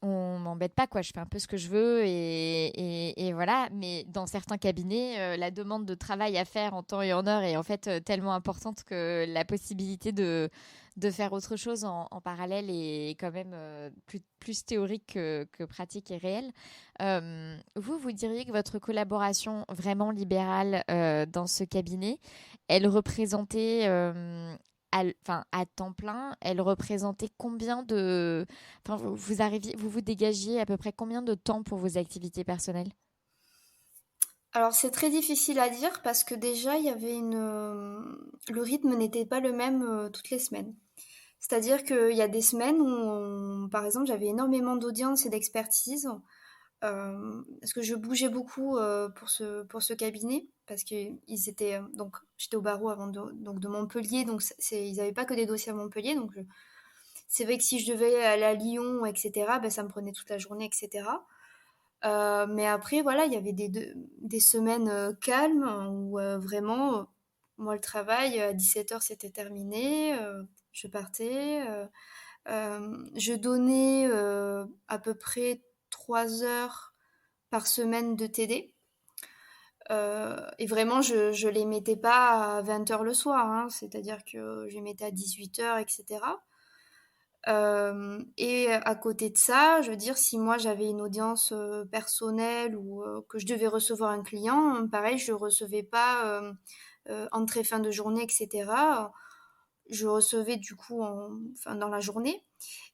on m'embête pas, quoi. Je fais un peu ce que je veux et voilà. Mais dans certains cabinets, la demande de travail à faire en temps et en heure est en fait tellement importante que la possibilité de faire autre chose en parallèle est quand même plus théorique que pratique et réelle. Vous diriez que votre collaboration vraiment libérale dans ce cabinet, elle représentait à temps plein, elle représentait combien de... Enfin, vous dégagiez à peu près combien de temps pour vos activités personnelles? Alors c'est très difficile à dire parce que déjà il y avait le rythme n'était pas le même toutes les semaines. C'est-à-dire qu'il y a des semaines où, par exemple, j'avais énormément d'audience et d'expertise, parce que je bougeais beaucoup pour ce cabinet, parce que ils étaient, donc j'étais au barreau avant donc de Montpellier, donc ils n'avaient pas que des dossiers à Montpellier, donc c'est vrai que si je devais aller à Lyon, etc., ben, ça me prenait toute la journée, etc. Mais après, voilà, il y avait des semaines calmes où vraiment, moi, le travail, à 17h, c'était terminé. Je partais. Je donnais à peu près 3 heures par semaine de TD. Et vraiment, je les mettais pas à 20h le soir, hein, c'est-à-dire que je les mettais à 18h, etc. Et à côté de ça, je veux dire, si moi j'avais une audience personnelle ou que je devais recevoir un client, pareil, je recevais pas entrée fin de journée, etc. Je recevais du coup enfin, dans la journée.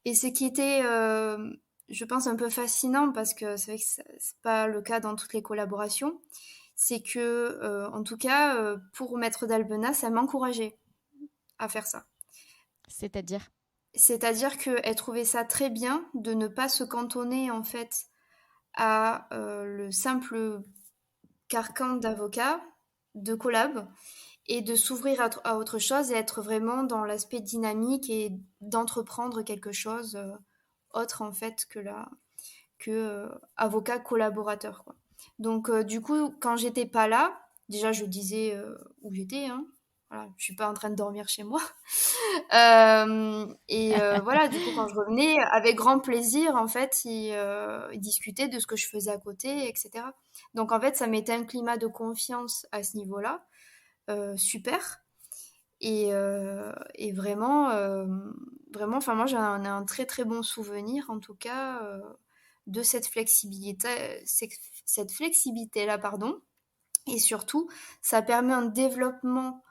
Et ce qui était, je pense, un peu fascinant, parce que c'est vrai que c'est pas le cas dans toutes les collaborations, c'est que, en tout cas, pour Maître d'Albena, ça m'encourageait à faire ça. C'est-à-dire? C'est-à-dire qu'elle trouvait ça très bien de ne pas se cantonner en fait à le simple carcan d'avocat, de collab, et de s'ouvrir à autre chose et être vraiment dans l'aspect dynamique et d'entreprendre quelque chose autre en fait que avocat collaborateur, quoi. Donc du coup, quand j'étais pas là, déjà je disais où j'étais, hein. Voilà, je suis pas en train de dormir chez moi. Voilà, du coup, quand je revenais, avec grand plaisir, en fait, ils discutaient de ce que je faisais à côté, etc. Donc, en fait, ça mettait un climat de confiance à ce niveau-là, super. Et vraiment, vraiment, enfin, moi, j'en ai un très, très bon souvenir, en tout cas, de cette flexibilité-là, pardon. Et surtout, ça permet un développement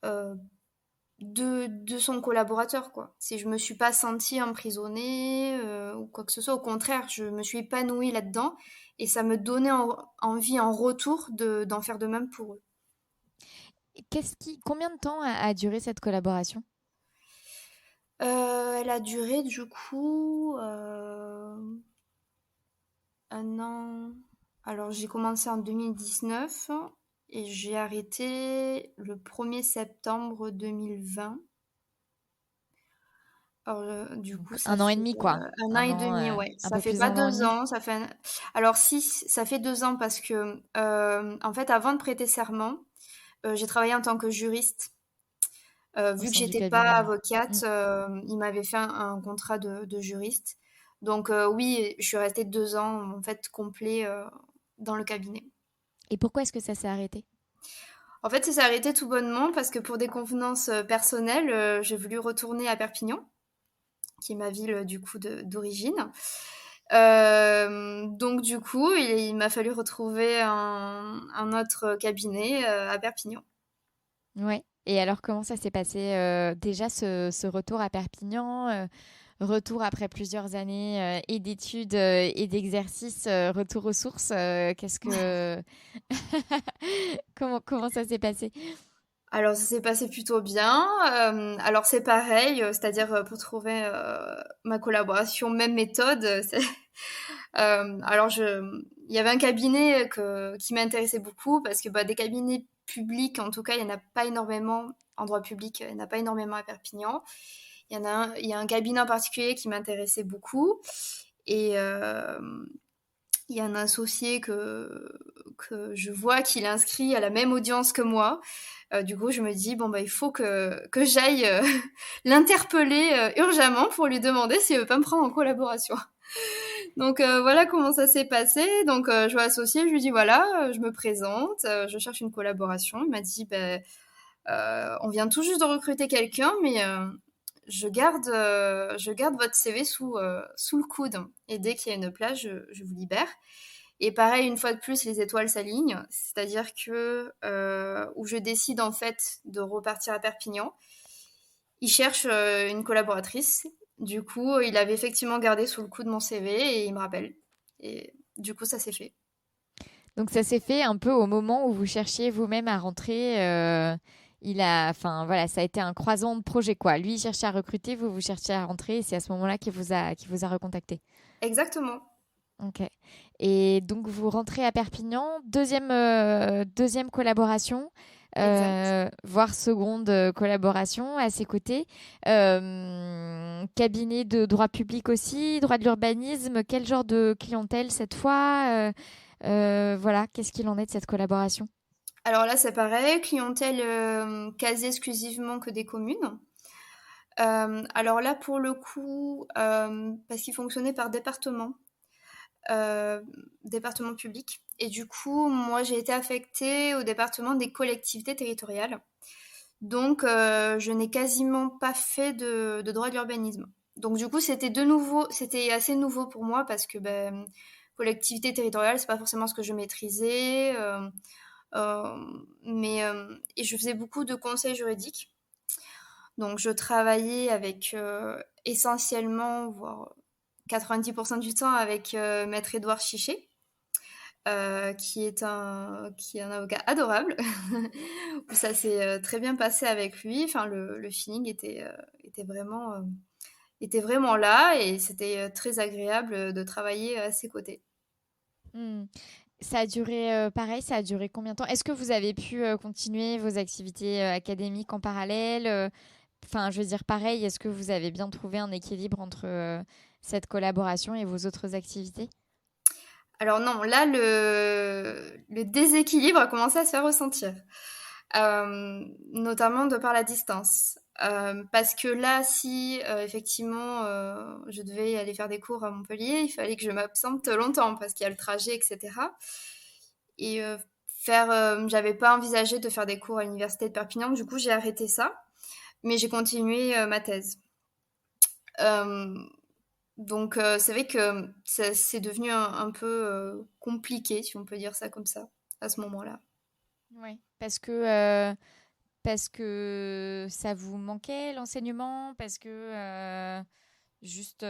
euh, de son collaborateur, quoi. Si je me suis pas sentie emprisonnée ou quoi que ce soit, au contraire, je me suis épanouie là-dedans et ça me donnait envie en retour d'en faire de même pour eux. Combien de temps a duré cette collaboration? Elle a duré du coup 1 an. Alors j'ai commencé en 2019 et j'ai arrêté le 1er septembre 2020. Alors, du Donc coup, ça 1 an et demi, fait quoi. 1 an Un et an, demi, ouais. un Ça peu fait plus pas d'un an et 2 demi. ans, ça fait alors si, ça fait 2 ans parce que, en fait, avant de prêter serment, j'ai travaillé en tant que juriste. Au Vu que sein du j'étais pas cabinet. avocate, Mm. ils m'avaient fait un contrat de juriste. Donc, oui, je suis restée 2 ans, en fait, complets, dans le cabinet. Et pourquoi est-ce que ça s'est arrêté? En fait, ça s'est arrêté tout bonnement parce que pour des convenances personnelles, j'ai voulu retourner à Perpignan, qui est ma ville du coup d'origine. Donc du coup, il m'a fallu retrouver un autre cabinet à Perpignan. Ouais. Et alors, comment ça s'est passé déjà ce retour à Perpignan, retour après plusieurs années et d'études et d'exercices, retour aux sources, qu'est-ce que comment ça s'est passé? Alors ça s'est passé plutôt bien. Alors c'est pareil, c'est-à-dire pour trouver ma collaboration, même méthode. Alors il y avait un cabinet qui m'intéressait beaucoup parce que bah, des cabinets publics, en tout cas, il y en a pas énormément en droit public, il n'y en a pas énormément à Perpignan. Il y a un cabinet en particulier qui m'intéressait beaucoup et il y a un associé que je vois qu'il est inscrit à la même audience que moi. Du coup, je me dis, bon, bah, il faut que j'aille l'interpeller urgemment pour lui demander s'il veut pas me prendre en collaboration. Donc, voilà comment ça s'est passé. Donc, je vois l'associé, je lui dis, voilà, je me présente, je cherche une collaboration. Il m'a dit, ben, on vient tout juste de recruter quelqu'un, mais je garde votre CV sous le coude. Et dès qu'il y a une place, je vous libère. Et pareil, une fois de plus, les étoiles s'alignent. C'est-à-dire que où je décide en fait de repartir à Perpignan, il cherche une collaboratrice. Du coup, il avait effectivement gardé sous le coude mon CV et il me rappelle. Et du coup, ça s'est fait. Donc ça s'est fait un peu au moment où vous cherchiez vous-même à rentrer. Enfin voilà, ça a été un croisement de projet quoi. Lui il cherchait à recruter, vous cherchiez à rentrer, et c'est à ce moment-là qu'il vous a recontacté. Exactement. Ok. Et donc vous rentrez à Perpignan, deuxième collaboration, Exact. voire seconde collaboration à ses côtés. Cabinet de droit public aussi, droit de l'urbanisme. Quel genre de clientèle cette fois? Voilà, qu'est-ce qu'il en est de cette collaboration? Alors là, c'est pareil, clientèle quasi exclusivement que des communes. Alors là, pour le coup, parce qu'il fonctionnait par département. euh, département public. Et du coup, moi, j'ai été affectée au département des collectivités territoriales. Donc, je n'ai quasiment pas fait de droit de l'urbanisme. Donc, du coup, c'était assez nouveau pour moi parce que ben, collectivité territoriale, c'est pas forcément ce que je maîtrisais. Euh, et je faisais beaucoup de conseils juridiques. Donc, je travaillais avec essentiellement, voire 90% du temps, avec Maître Édouard Chichet, qui est un avocat adorable. Ça s'est très bien passé avec lui. Enfin, le feeling était vraiment là et c'était très agréable de travailler à ses côtés. Hmm. Ça a duré, pareil, ça a duré combien de temps? Est-ce que vous avez pu continuer vos activités académiques en parallèle? Enfin, je veux dire, pareil, est-ce que vous avez bien trouvé un équilibre entre cette collaboration et vos autres activités? Alors non, là, le déséquilibre a commencé à se faire ressentir, notamment de par la distance. Parce que là, si effectivement je devais aller faire des cours à Montpellier, il fallait que je m'absente longtemps parce qu'il y a le trajet, etc. Et j'avais pas envisagé de faire des cours à l'université de Perpignan, du coup j'ai arrêté ça, mais j'ai continué ma thèse. Euh, donc c'est vrai que c'est devenu un peu compliqué, si on peut dire ça comme ça, à ce moment-là. Oui. Parce que ça vous manquait l'enseignement, parce que juste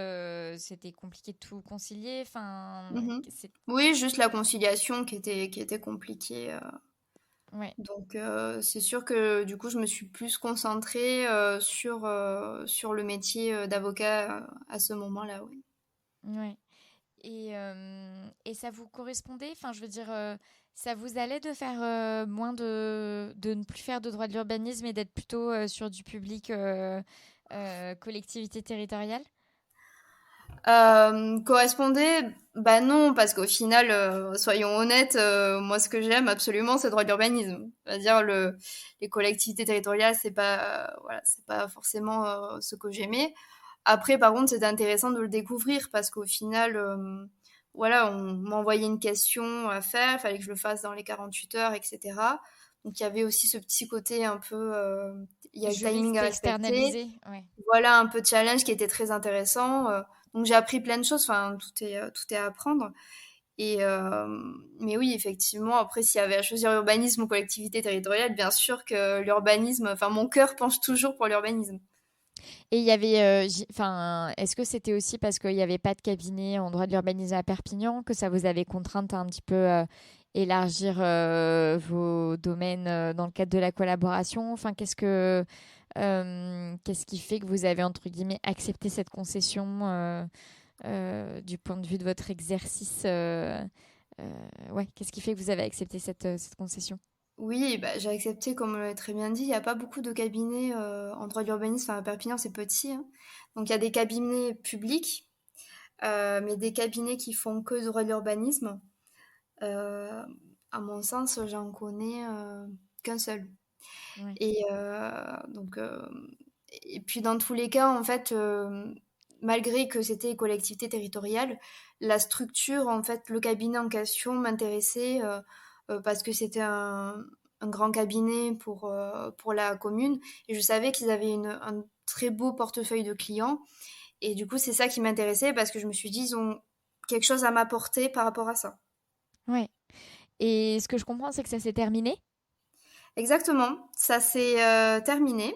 c'était compliqué de tout concilier. Enfin, Mhm. c'est Oui, juste la conciliation qui était compliquée. ouais, Donc c'est sûr que du coup je me suis plus concentrée sur le métier d'avocat à ce moment-là, oui. ouais. Et ça vous correspondait? Enfin, je veux dire, ça vous allait de faire moins de ne plus faire de droit de l'urbanisme et d'être plutôt sur du public collectivité territoriale? Correspondait? Bah non, parce qu'au final, soyons honnêtes, moi ce que j'aime absolument, c'est le droit de l'urbanisme. C'est-à-dire les collectivités territoriales, voilà, c'est pas forcément ce que j'aimais. Après, par contre, c'était intéressant de le découvrir parce qu'au final, voilà, on m'envoyait une question à faire, il fallait que je le fasse dans les 48 heures, etc. Donc, il y avait aussi ce petit côté un peu, il y a le timing Juriste à respecter. externalisé, ouais. Voilà, un peu de challenge qui était très intéressant. Donc, j'ai appris plein de choses. Enfin, tout est à apprendre. Mais oui, effectivement, après, s'il y avait à choisir urbanisme ou collectivité territoriale, bien sûr que l'urbanisme, enfin, mon cœur penche toujours pour l'urbanisme. Et il y avait, enfin, est-ce que c'était aussi parce qu'il n'y avait pas de cabinet en droit de l'urbanisme à Perpignan que ça vous avait contrainte à un petit peu élargir vos domaines dans le cadre de la collaboration? Enfin, qu'est-ce qui fait que vous avez entre guillemets accepté cette concession du point de vue de votre exercice ouais, qu'est-ce qui fait que vous avez accepté cette concession? Oui, bah, j'ai accepté, comme on l'a très bien dit, il n'y a pas beaucoup de cabinets en droit de l'urbanisme. Enfin, à Perpignan, c'est petit, hein. Donc, il y a des cabinets publics, mais des cabinets qui font que droit de l'urbanisme. Euh, à mon sens, j'en connais qu'un seul. Ouais. Et et puis dans tous les cas, en fait, malgré que c'était collectivité territoriale, la structure, en fait, le cabinet en question m'intéressait parce que c'était un grand cabinet pour la commune et je savais qu'ils avaient un très beau portefeuille de clients. Et du coup, c'est ça qui m'intéressait parce que je me suis dit, ils ont quelque chose à m'apporter par rapport à ça. Ouais. Et ce que je comprends, c'est que ça s'est terminé. Exactement, ça s'est terminé.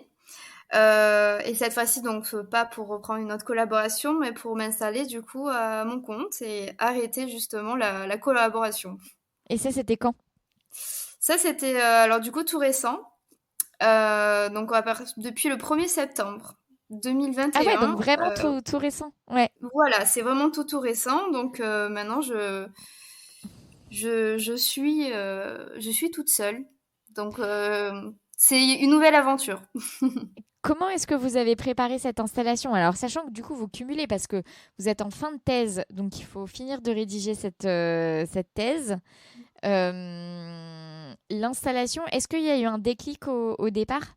Et cette fois-ci, donc, pas pour reprendre une autre collaboration, mais pour m'installer du coup à mon compte et arrêter justement la collaboration. Et ça, c'était quand? Ça, c'était alors du coup tout récent. Donc, depuis le 1er septembre Ah ouais, 2021. donc vraiment tout récent. Ouais. Voilà, c'est vraiment tout récent. Donc, maintenant, je suis toute seule. Donc, c'est une nouvelle aventure. Comment est-ce que vous avez préparé cette installation? Alors, sachant que du coup, vous cumulez parce que vous êtes en fin de thèse, donc il faut finir de rédiger cette thèse. L'installation, est-ce qu'il y a eu un déclic au départ?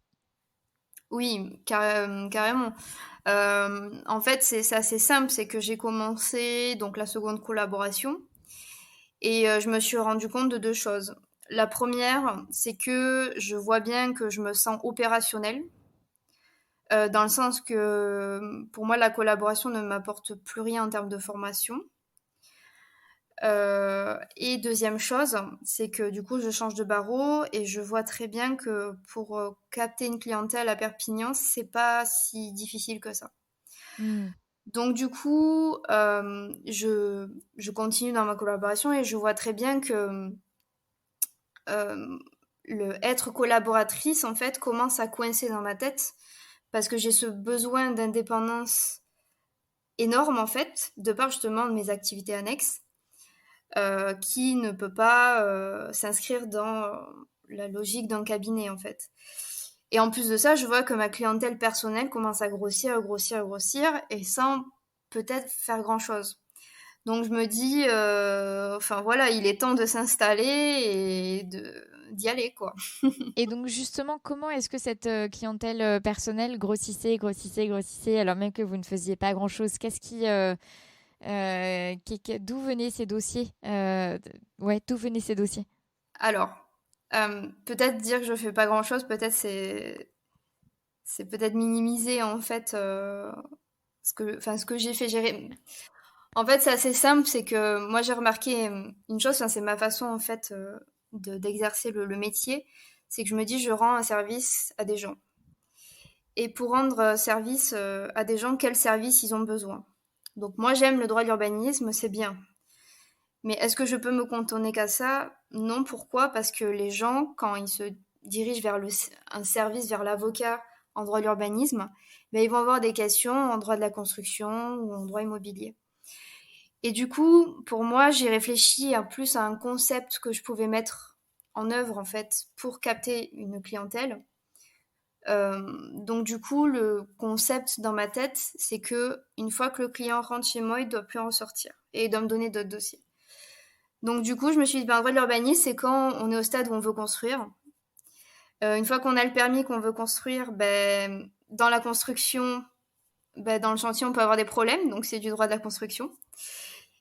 Oui, carrément. En fait, c'est assez simple, c'est que j'ai commencé donc la seconde collaboration et je me suis rendu compte de deux choses. La première, c'est que je vois bien que je me sens opérationnelle, dans le sens que pour moi, la collaboration ne m'apporte plus rien en termes de formation. Et deuxième chose, c'est que du coup, je change de barreau et je vois très bien que pour capter une clientèle à Perpignan, c'est pas si difficile que ça. Hmm. Donc du coup, je continue dans ma collaboration et je vois très bien que le être collaboratrice, en fait, commence à coincer dans ma tête parce que j'ai ce besoin d'indépendance énorme, en fait, de par justement mes activités annexes. Qui ne peut pas s'inscrire dans la logique d'un cabinet en fait. Et en plus de ça, je vois que ma clientèle personnelle commence à grossir, grossir, grossir, et sans peut-être faire grand-chose. Donc je me dis, enfin voilà, il est temps de s'installer et d'y aller quoi. Et donc justement, comment est-ce que cette clientèle personnelle grossissait, grossissait, grossissait, alors même que vous ne faisiez pas grand-chose? D'où venaient ces dossiers? Ouais, d'où venaient ces dossiers? Alors, peut-être dire que je fais pas grand-chose, peut-être c'est peut-être minimiser en fait ce que j'ai fait. En fait, c'est assez simple, c'est que moi j'ai remarqué une chose, enfin, c'est ma façon en fait d'exercer le métier, c'est que je me dis je rends un service à des gens. Et pour rendre service à des gens, quel service ils ont besoin? Donc moi j'aime le droit de l'urbanisme, c'est bien. Mais est-ce que je peux me cantonner qu'à ça? Non, pourquoi? Parce que les gens, quand ils se dirigent vers un service, vers l'avocat en droit de l'urbanisme, ben, ils vont avoir des questions en droit de la construction ou en droit immobilier. Et du coup, pour moi, j'ai réfléchi plus à un concept que je pouvais mettre en œuvre en fait pour capter une clientèle. Donc du coup, le concept dans ma tête, c'est que une fois que le client rentre chez moi, il doit plus en ressortir et il doit me donner d'autres dossiers. Donc du coup, je me suis dit, ben, en droit de l'urbanisme, c'est quand on est au stade où on veut construire. Une fois qu'on a le permis, qu'on veut construire, ben, dans la construction, ben, dans le chantier, on peut avoir des problèmes, donc c'est du droit de la construction.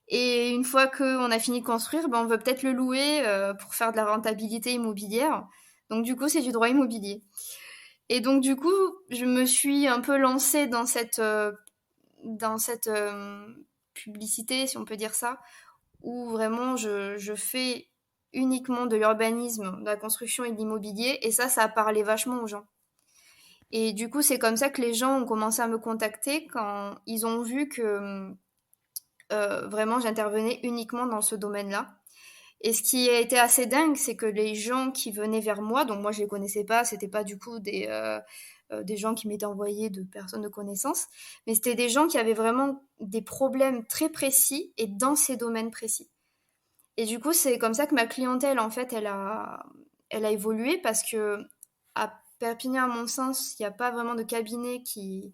Et une fois qu'on a fini de construire, ben on veut peut-être le louer pour faire de la rentabilité immobilière. Donc du coup, c'est du droit immobilier. Et donc du coup, je me suis un peu lancée dans cette publicité, si on peut dire ça, où vraiment je fais uniquement de l'urbanisme, de la construction et de l'immobilier, et ça a parlé vachement aux gens. Et du coup, c'est comme ça que les gens ont commencé à me contacter quand ils ont vu que vraiment j'intervenais uniquement dans ce domaine-là. Et ce qui a été assez dingue, c'est que les gens qui venaient vers moi, donc moi je les connaissais pas, c'était pas du coup des gens qui m'étaient envoyés de personnes de connaissance, mais c'était des gens qui avaient vraiment des problèmes très précis et dans ces domaines précis. Et du coup, c'est comme ça que ma clientèle, en fait, elle a évolué parce que à Perpignan, à mon sens, il n'y a pas vraiment de cabinets qui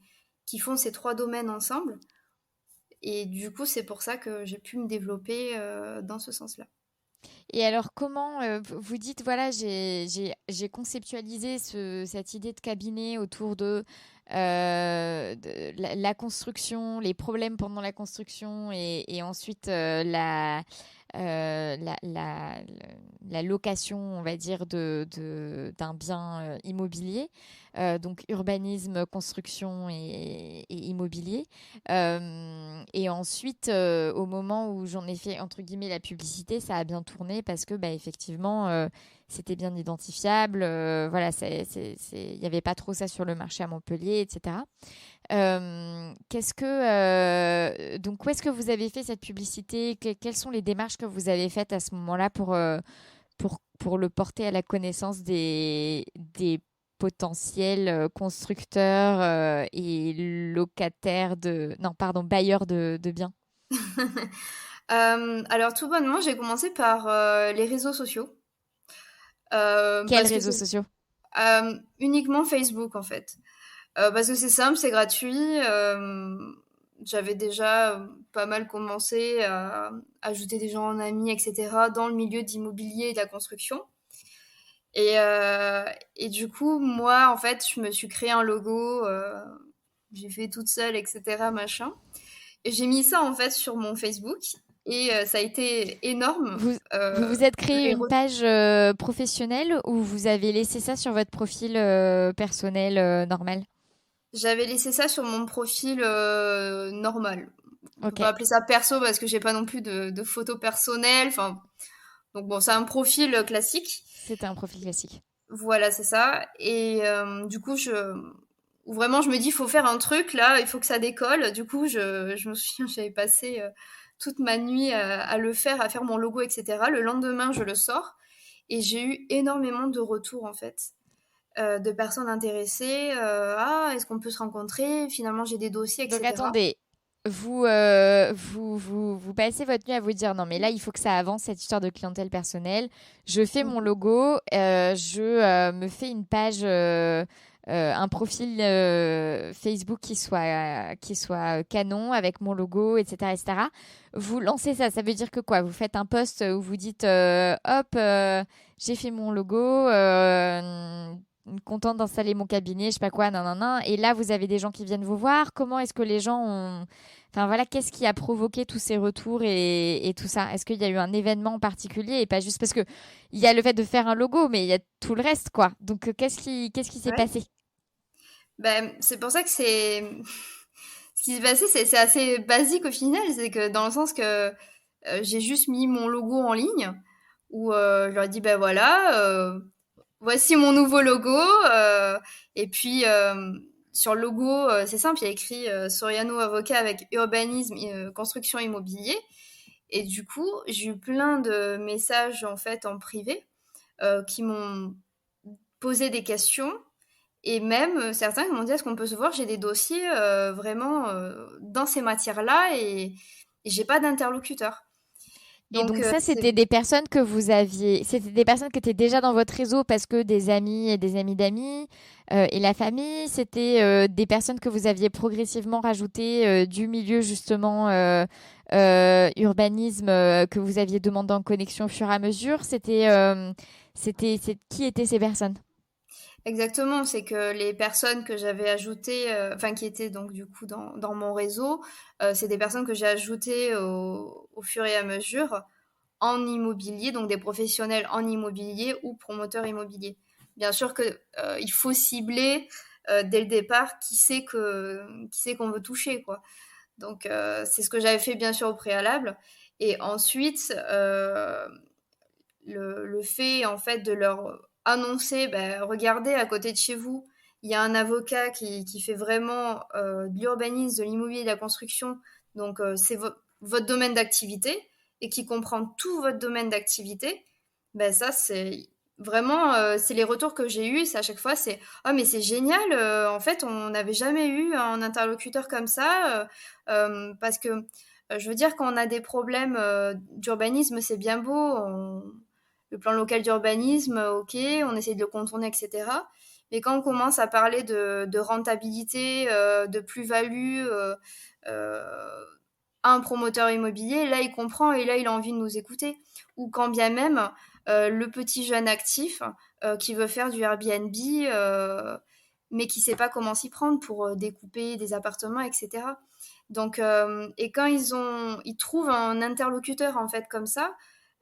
font ces trois domaines ensemble. Et du coup, c'est pour ça que j'ai pu me développer dans ce sens-là. Et alors, comment vous dites, voilà, j'ai conceptualisé cette idée de cabinet autour de la construction, les problèmes pendant la construction et ensuite euh, la, la, la location, on va dire, d'un bien immobilier. Donc, urbanisme, construction et immobilier. Et ensuite, au moment où j'en ai fait entre guillemets la publicité, ça a bien tourné parce que bah, effectivement, c'était bien identifiable. Voilà, il n'y avait pas trop ça sur le marché à Montpellier, etc. Donc où est-ce que vous avez fait cette publicité? Quelles sont les démarches que vous avez faites à ce moment-là pour le porter à la connaissance des potentiels constructeurs et locataires non, pardon, bailleurs de biens? Alors tout bonnement, j'ai commencé par les réseaux sociaux. Quels Parce que réseaux sociaux? uniquement Facebook en fait. Parce que c'est simple, c'est gratuit. J'avais déjà pas mal commencé à ajouter des gens en amis, etc., dans le milieu d'immobilier et de la construction. Et, euh, et du coup, moi, en fait, je me suis créé un logo, j'ai fait toute seule, etc., machin. Et j'ai mis ça, en fait, sur mon Facebook. Et ça a été énorme. Vous vous êtes créé Les une page professionnelle ou vous avez laissé ça sur votre profil personnel normal? J'avais laissé ça sur mon profil normal. On peut Ok, pas appeler ça perso parce que j'ai pas non plus de photos personnelles. Enfin, donc bon, c'est un profil classique. c'était un profil classique. Voilà, c'est ça. Et du coup, vraiment, je me dis, il faut faire un truc là, il faut que ça décolle. Du coup, je me souviens, j'avais passé toute ma nuit à le faire, à faire mon logo, etc. Le lendemain, je le sors et j'ai eu énormément de retours en fait. De personnes intéressées. Ah, est-ce qu'on peut se rencontrer? Finalement, j'ai des dossiers, Donc etc. attendez, vous passez votre nuit à vous dire non mais là il faut que ça avance cette histoire de clientèle personnelle. Je fais mon Mhm. logo, je me fais une page, un profil Facebook qui soit canon avec mon logo, etc., etc. Vous lancez ça, ça veut dire que quoi? Vous faites un post où vous dites hop, j'ai fait mon logo. Contente d'installer mon cabinet, je sais pas quoi, nan, nan, nan. Et là, vous avez des gens qui viennent vous voir. Comment est-ce que les gens ont... Enfin voilà, qu'est-ce qui a provoqué tous ces retours et tout ça? Est-ce qu'il y a eu un événement particulier et pas juste parce que il y a le fait de faire un logo, mais il y a tout le reste, quoi. Donc qu'est-ce qui s'est Ouais. passé? Ben, c'est pour ça que c'est... Ce qui s'est passé, c'est assez basique au final. C'est que dans le sens que j'ai juste mis mon logo en ligne où je leur ai dit, ben voilà, voici mon nouveau logo. Et puis, sur le logo, c'est simple, il y a écrit Soriano Avocat avec urbanisme, construction immobilier. Et du coup, j'ai eu plein de messages en fait en privé qui m'ont posé des questions et même certains qui m'ont dit est-ce qu'on peut se voir? J'ai des dossiers vraiment dans ces matières-là et j'ai pas d'interlocuteur. Et Donc donc ça, c'est c'était des personnes qui étaient déjà dans votre réseau parce que des amis et des amis d'amis et la famille, c'était des personnes que vous aviez progressivement rajoutées du milieu justement urbanisme que vous aviez demandé en connexion au fur et à mesure. Qui étaient ces personnes? exactement, c'est que les personnes que j'avais ajoutées, enfin qui étaient donc du coup dans mon réseau, c'est des personnes que j'ai ajoutées au fur et à mesure en immobilier, donc des professionnels en immobilier ou promoteurs immobiliers. bien sûr que il faut cibler dès le départ qui c'est qu'on veut toucher, quoi. Donc c'est ce que j'avais fait bien sûr au préalable. Et ensuite, le fait en fait de leur annoncer, regardez à côté de chez vous, il y a un avocat qui fait vraiment de l'urbanisme, de l'immobilier, de la construction, donc c'est votre domaine d'activité et qui comprend tout votre domaine d'activité, ça c'est vraiment c'est les retours que j'ai eus, c'est à chaque fois c'est oh mais c'est génial, en fait on n'avait jamais eu un interlocuteur comme ça, parce que je veux dire quand on a des problèmes d'urbanisme c'est bien beau, le plan local d'urbanisme, ok, on essaie de le contourner, etc. Mais quand on commence à parler de rentabilité, de plus-value à un promoteur immobilier, là il comprend et là il a envie de nous écouter. Ou quand bien même le petit jeune actif qui veut faire du Airbnb, mais qui ne sait pas comment s'y prendre pour découper des appartements, etc. Donc, et quand ils trouvent un interlocuteur en fait comme ça,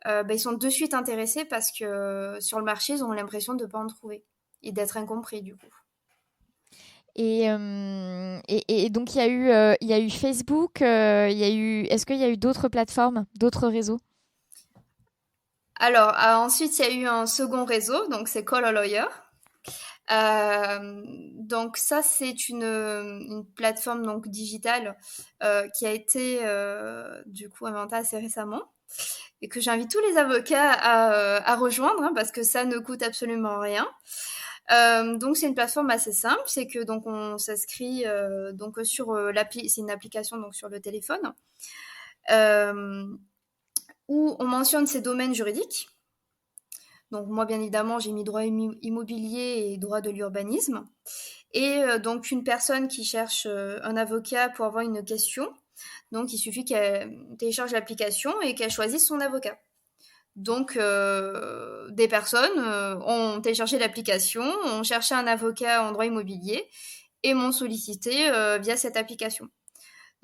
ils sont de suite intéressés parce que sur le marché, ils ont l'impression de ne pas en trouver et d'être incompris du coup. Et donc, il y a eu Facebook, est-ce qu'il y a eu d'autres plateformes, d'autres réseaux? Alors, ensuite, il y a eu un second réseau, donc c'est Call a Lawyer. Donc ça, c'est une plateforme donc digitale qui a été du coup inventée assez récemment et que j'invite tous les avocats à rejoindre hein, parce que ça ne coûte absolument rien. Donc c'est une plateforme assez simple, c'est que donc on s'inscrit donc sur l'appli, c'est une application donc sur le téléphone où on mentionne ses domaines juridiques. Donc moi bien évidemment j'ai mis droit immobilier et droit de l'urbanisme et donc une personne qui cherche un avocat pour avoir une question, donc il suffit qu'elle télécharge l'application et qu'elle choisisse son avocat. Donc, des personnes ont téléchargé l'application, ont cherché un avocat en droit immobilier et m'ont sollicité via cette application.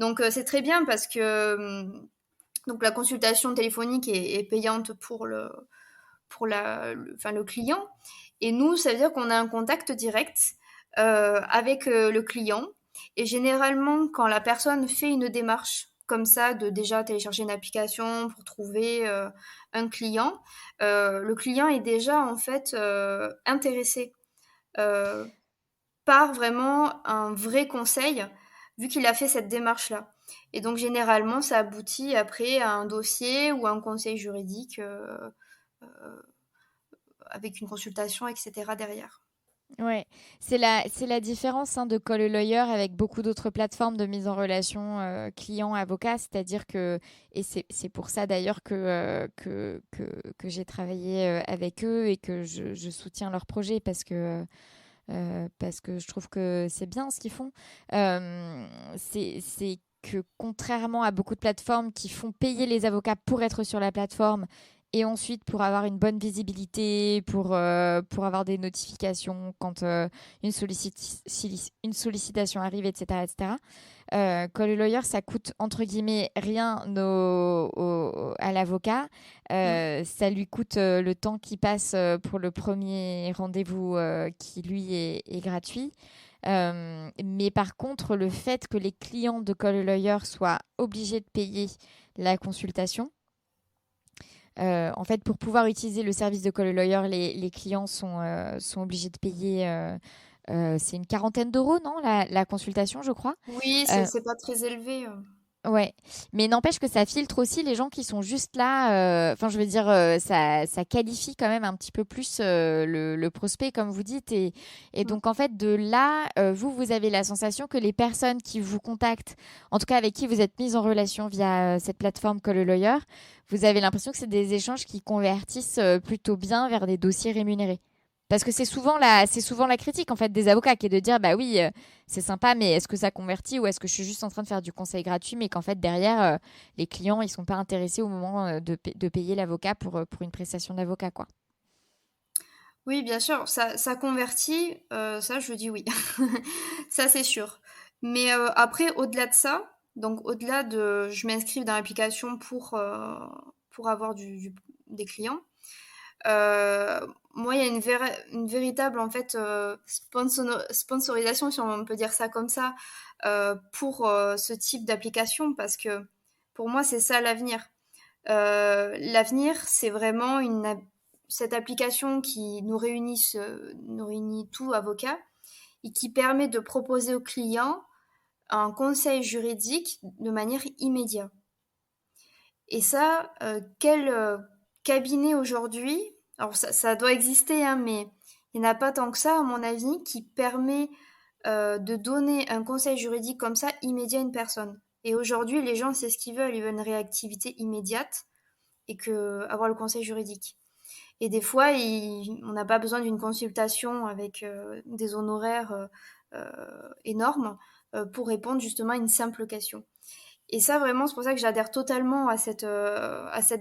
Donc, c'est très bien parce que donc la consultation téléphonique est payante pour le client. Et nous, ça veut dire qu'on a un contact direct avec le client. Et généralement, quand la personne fait une démarche comme ça, de déjà télécharger une application pour trouver un client, le client est déjà en fait intéressé euh, par vraiment un vrai conseil, vu qu'il a fait cette démarche-là. Et donc généralement, ça aboutit après à un dossier ou un conseil juridique avec une consultation, etc. derrière. Ouais, c'est la différence hein, de Call a Lawyer avec beaucoup d'autres plateformes de mise en relation client-avocat, c'est-à-dire que, et c'est pour ça d'ailleurs que j'ai travaillé avec eux et que je soutiens leur projet parce que je trouve que c'est bien ce qu'ils font. C'est que contrairement à beaucoup de plateformes qui font payer les avocats pour être sur la plateforme et ensuite pour avoir une bonne visibilité, pour avoir des notifications quand une sollicitation arrive, etc., etc. Call a Lawyer, ça coûte entre guillemets rien à l'avocat. Ça lui coûte le temps qu'il passe pour le premier rendez-vous qui lui est gratuit. Mais par contre, le fait que les clients de Call a Lawyer soient obligés de payer la consultation, en fait, pour pouvoir utiliser le service de Call a Lawyer, les clients sont obligés de payer. C'est une quarantaine d'euros, non, la consultation, je crois. Oui, c'est pas très élevé. Ouais, mais n'empêche que ça filtre aussi les gens qui sont juste là. Enfin, je veux dire, ça qualifie quand même un petit peu plus le prospect, comme vous dites. Et donc, en fait, de là, vous avez la sensation que les personnes qui vous contactent, en tout cas avec qui vous êtes mis en relation via cette plateforme Call a Lawyer, vous avez l'impression que c'est des échanges qui convertissent plutôt bien vers des dossiers rémunérés. Parce que c'est souvent la critique en fait des avocats qui est de dire bah oui c'est sympa mais est-ce que ça convertit ou est-ce que je suis juste en train de faire du conseil gratuit mais qu'en fait derrière les clients ils sont pas intéressés au moment de payer l'avocat pour une prestation d'avocat quoi. Oui, bien sûr, ça convertit, ça je dis oui, ça c'est sûr. Mais après, au-delà de ça, donc au-delà de je m'inscris dans l'application pour avoir des clients, moi, il y a une véritable en fait sponsorisation, si on peut dire ça comme ça, pour ce type d'application, parce que pour moi, c'est ça l'avenir. L'avenir, c'est vraiment cette application qui nous réunit tout avocats et qui permet de proposer aux clients un conseil juridique de manière immédiate. Et ça, quel cabinet aujourd'hui, alors ça doit exister, hein, mais il n'y en a pas tant que ça, à mon avis, qui permet de donner un conseil juridique comme ça immédiat à une personne. Et aujourd'hui, les gens, c'est ce qu'ils veulent. Ils veulent une réactivité immédiate et avoir le conseil juridique. Et des fois, on n'a pas besoin d'une consultation avec des honoraires énormes pour répondre justement à une simple question. Et ça, vraiment, c'est pour ça que j'adhère totalement à cette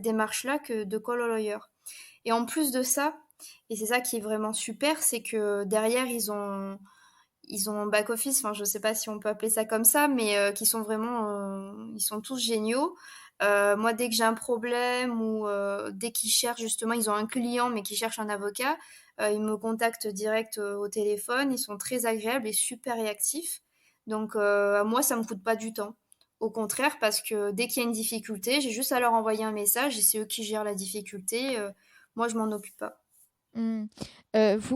démarche-là de Call a Lawyer. Et en plus de ça, et c'est ça qui est vraiment super, c'est que derrière, ils ont un back-office, enfin, je ne sais pas si on peut appeler ça comme ça, mais qui sont vraiment, ils sont tous géniaux. Moi, dès que j'ai un problème ou dès qu'ils cherchent, justement, ils ont un client, mais qui cherche un avocat, ils me contactent direct au téléphone. Ils sont très agréables et super réactifs. Donc, moi, ça me coûte pas du temps. Au contraire, parce que dès qu'il y a une difficulté, j'ai juste à leur envoyer un message et c'est eux qui gèrent la difficulté. Moi, je m'en occupe pas. Hmm.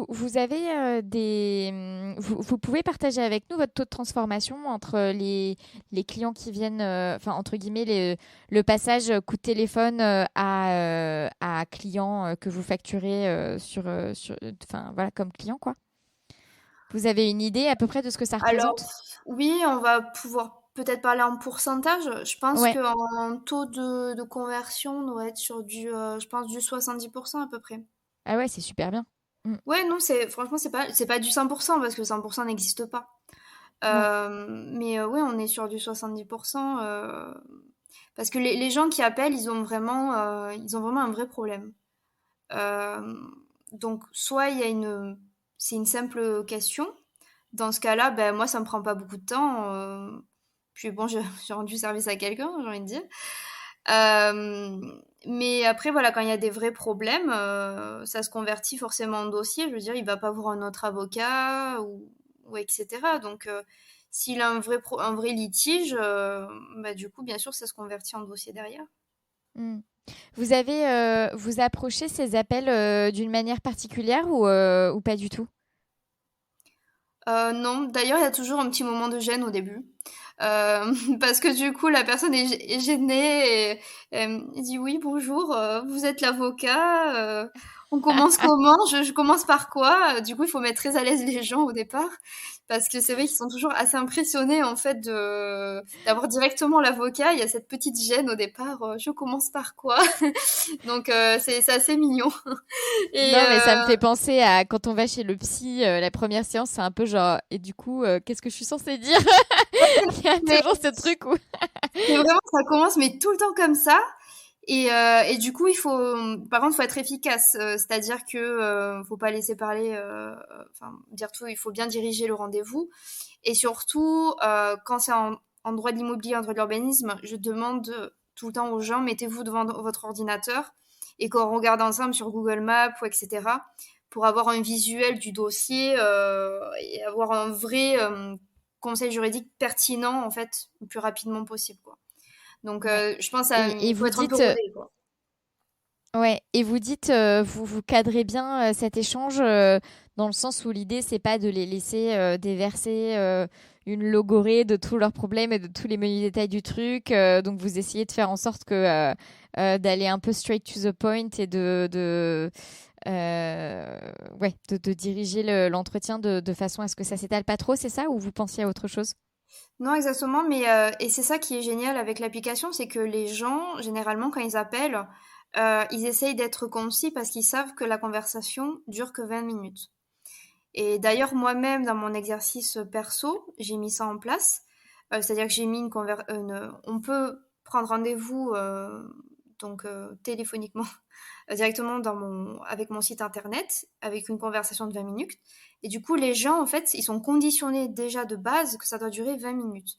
Vous avez vous pouvez partager avec nous votre taux de transformation entre les clients qui viennent, enfin entre guillemets, le passage coup de téléphone à client que vous facturez enfin voilà, comme client, quoi. Vous avez une idée à peu près de ce que ça Alors, représente? oui, on va pouvoir peut-être parler en pourcentage. Je pense Ouais. qu'en taux de conversion, on doit être sur je pense, du 70% à peu près. Ah ouais, c'est super bien. Mm. Ouais, non, franchement, c'est pas du 100% parce que 100% n'existe pas. Non. Mais ouais, on est sur du 70%, parce que les gens qui appellent, ils ont vraiment un vrai problème. Euh, donc, soit c'est une simple question. Dans ce cas-là, ben, moi, ça me prend pas beaucoup de temps. Puis bon, j'ai rendu service à quelqu'un, j'ai envie de dire. Euh, mais après, voilà, quand il y a des vrais problèmes, ça se convertit forcément en dossier. Je veux dire, il va pas voir un autre avocat ou etc. Donc, s'il a un vrai litige, bah, du coup, bien sûr, ça se convertit en dossier derrière. Mm. Vous approchez ces appels d'une manière particulière ou pas du tout? Non, d'ailleurs, il y a toujours un petit moment de gêne au début. Parce que du coup, la personne est gênée et elle dit oui, bonjour, vous êtes l'avocat, on commence comment? Je commence par quoi? Du coup, il faut mettre très à l'aise les gens au départ. Parce que c'est vrai qu'ils sont toujours assez impressionnés en fait d'avoir directement l'avocat. Il y a cette petite gêne au départ. Je commence par quoi? Donc c'est assez mignon. Et Non, mais ça me fait penser à quand on va chez le psy, la première séance, c'est un peu genre, et du coup, qu'est-ce que je suis censée dire? Il y a mais toujours ce truc où... c'est vraiment ça commence mais tout le temps comme ça. Et du coup, par contre, faut être efficace. C'est-à-dire que faut pas laisser parler, enfin dire tout. Il faut bien diriger le rendez-vous. Et surtout, quand c'est en droit de l'immobilier, en droit de l'urbanisme, je demande tout le temps aux gens, mettez-vous devant votre ordinateur et qu'on regarde ensemble sur Google Maps ou etc. pour avoir un visuel du dossier et avoir un vrai conseil juridique pertinent en fait le plus rapidement possible, quoi. Donc, Ouais. je pense Et il faut vous être un peu dites, rodé, quoi. ouais, et vous dites, vous cadrez bien cet échange dans le sens où l'idée, c'est pas de les laisser déverser une logorée de tous leurs problèmes et de tous les menus détails du truc. Donc, vous essayez de faire en sorte que d'aller un peu straight to the point et ouais, de diriger l'entretien de façon à ce que ça s'étale pas trop, c'est ça? Ou vous pensiez à autre chose? Non, exactement, mais et c'est ça qui est génial avec l'application, c'est que les gens, généralement, quand ils appellent, ils essayent d'être concis parce qu'ils savent que la conversation dure que 20 minutes. Et d'ailleurs, moi-même, dans mon exercice perso, j'ai mis ça en place. C'est-à-dire que j'ai mis on peut prendre rendez-vous donc téléphoniquement directement avec mon site internet, avec une conversation de 20 minutes. Et du coup, les gens, en fait, ils sont conditionnés déjà de base que ça doit durer 20 minutes.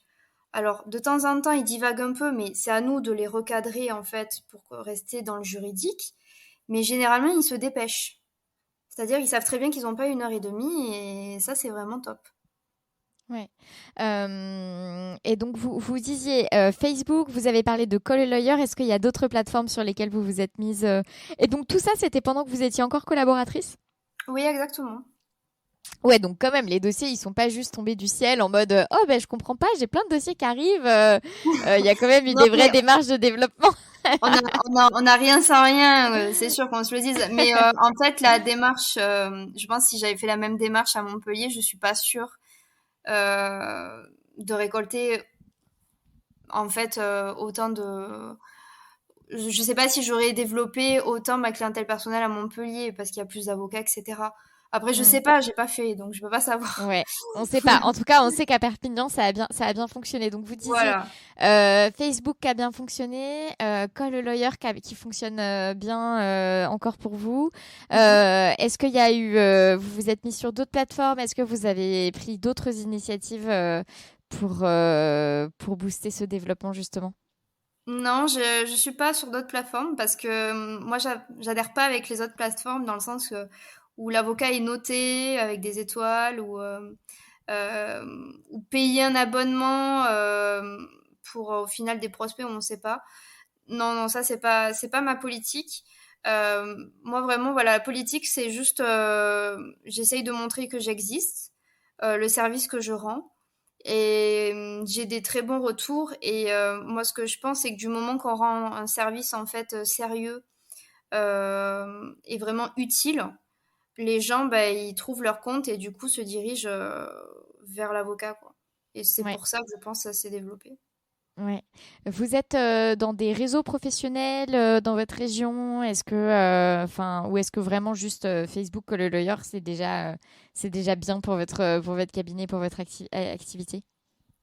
Alors, de temps en temps, ils divaguent un peu, mais c'est à nous de les recadrer, en fait, pour rester dans le juridique. Mais généralement, ils se dépêchent. C'est-à-dire ils savent très bien qu'ils n'ont pas 1 heure et demie et ça, c'est vraiment top. Ouais. Et donc, vous disiez Facebook, vous avez parlé de Call a Lawyer. Est-ce qu'il y a d'autres plateformes sur lesquelles vous vous êtes mise Et donc, tout ça, c'était pendant que vous étiez encore collaboratrice? Oui, exactement. Ouais, donc quand même, les dossiers, ils sont pas juste tombés du ciel en mode oh ben je comprends pas, j'ai plein de dossiers qui arrivent. Il y a quand même eu Non, des vraies mais démarches de développement. on a rien sans rien, c'est sûr qu'on se le dise. Mais en fait, la démarche, je pense que si j'avais fait la même démarche à Montpellier, je suis pas sûre de récolter en fait autant de. Je sais pas si j'aurais développé autant ma clientèle personnelle à Montpellier parce qu'il y a plus d'avocats, etc. Après, je Hmm. sais pas, j'ai pas fait, donc je peux pas savoir. Ouais, on sait pas. En tout cas, on sait qu'à Perpignan, ça a bien fonctionné. Donc, vous disiez Voilà. Facebook qui a bien fonctionné, Call a Lawyer qui fonctionne bien encore pour vous. Mhm. Est-ce qu'il y a eu, vous vous êtes mis sur d'autres plateformes? Est-ce que vous avez pris d'autres initiatives pour booster ce développement justement? Non, je suis pas sur d'autres plateformes parce que moi j'adhère pas avec les autres plateformes dans le sens où l'avocat est noté avec des étoiles euh, ou payer un abonnement pour au final des prospects on ne sait pas. Non, non, ça c'est pas ma politique. Moi vraiment voilà, la politique c'est juste j'essaye de montrer que j'existe, le service que je rends. Et j'ai des très bons retours. Et moi, ce que je pense, c'est que du moment qu'on rend un service en fait sérieux et vraiment utile, les gens, bah, ils trouvent leur compte et du coup se dirigent vers l'avocat, quoi. Et c'est Ouais. pour ça que je pense que ça s'est développé. Ouais. Vous êtes dans des réseaux professionnels dans votre région? Est-ce que, enfin, ou est-ce que vraiment juste Facebook Call a Lawyer, c'est déjà bien pour votre cabinet, pour votre activité?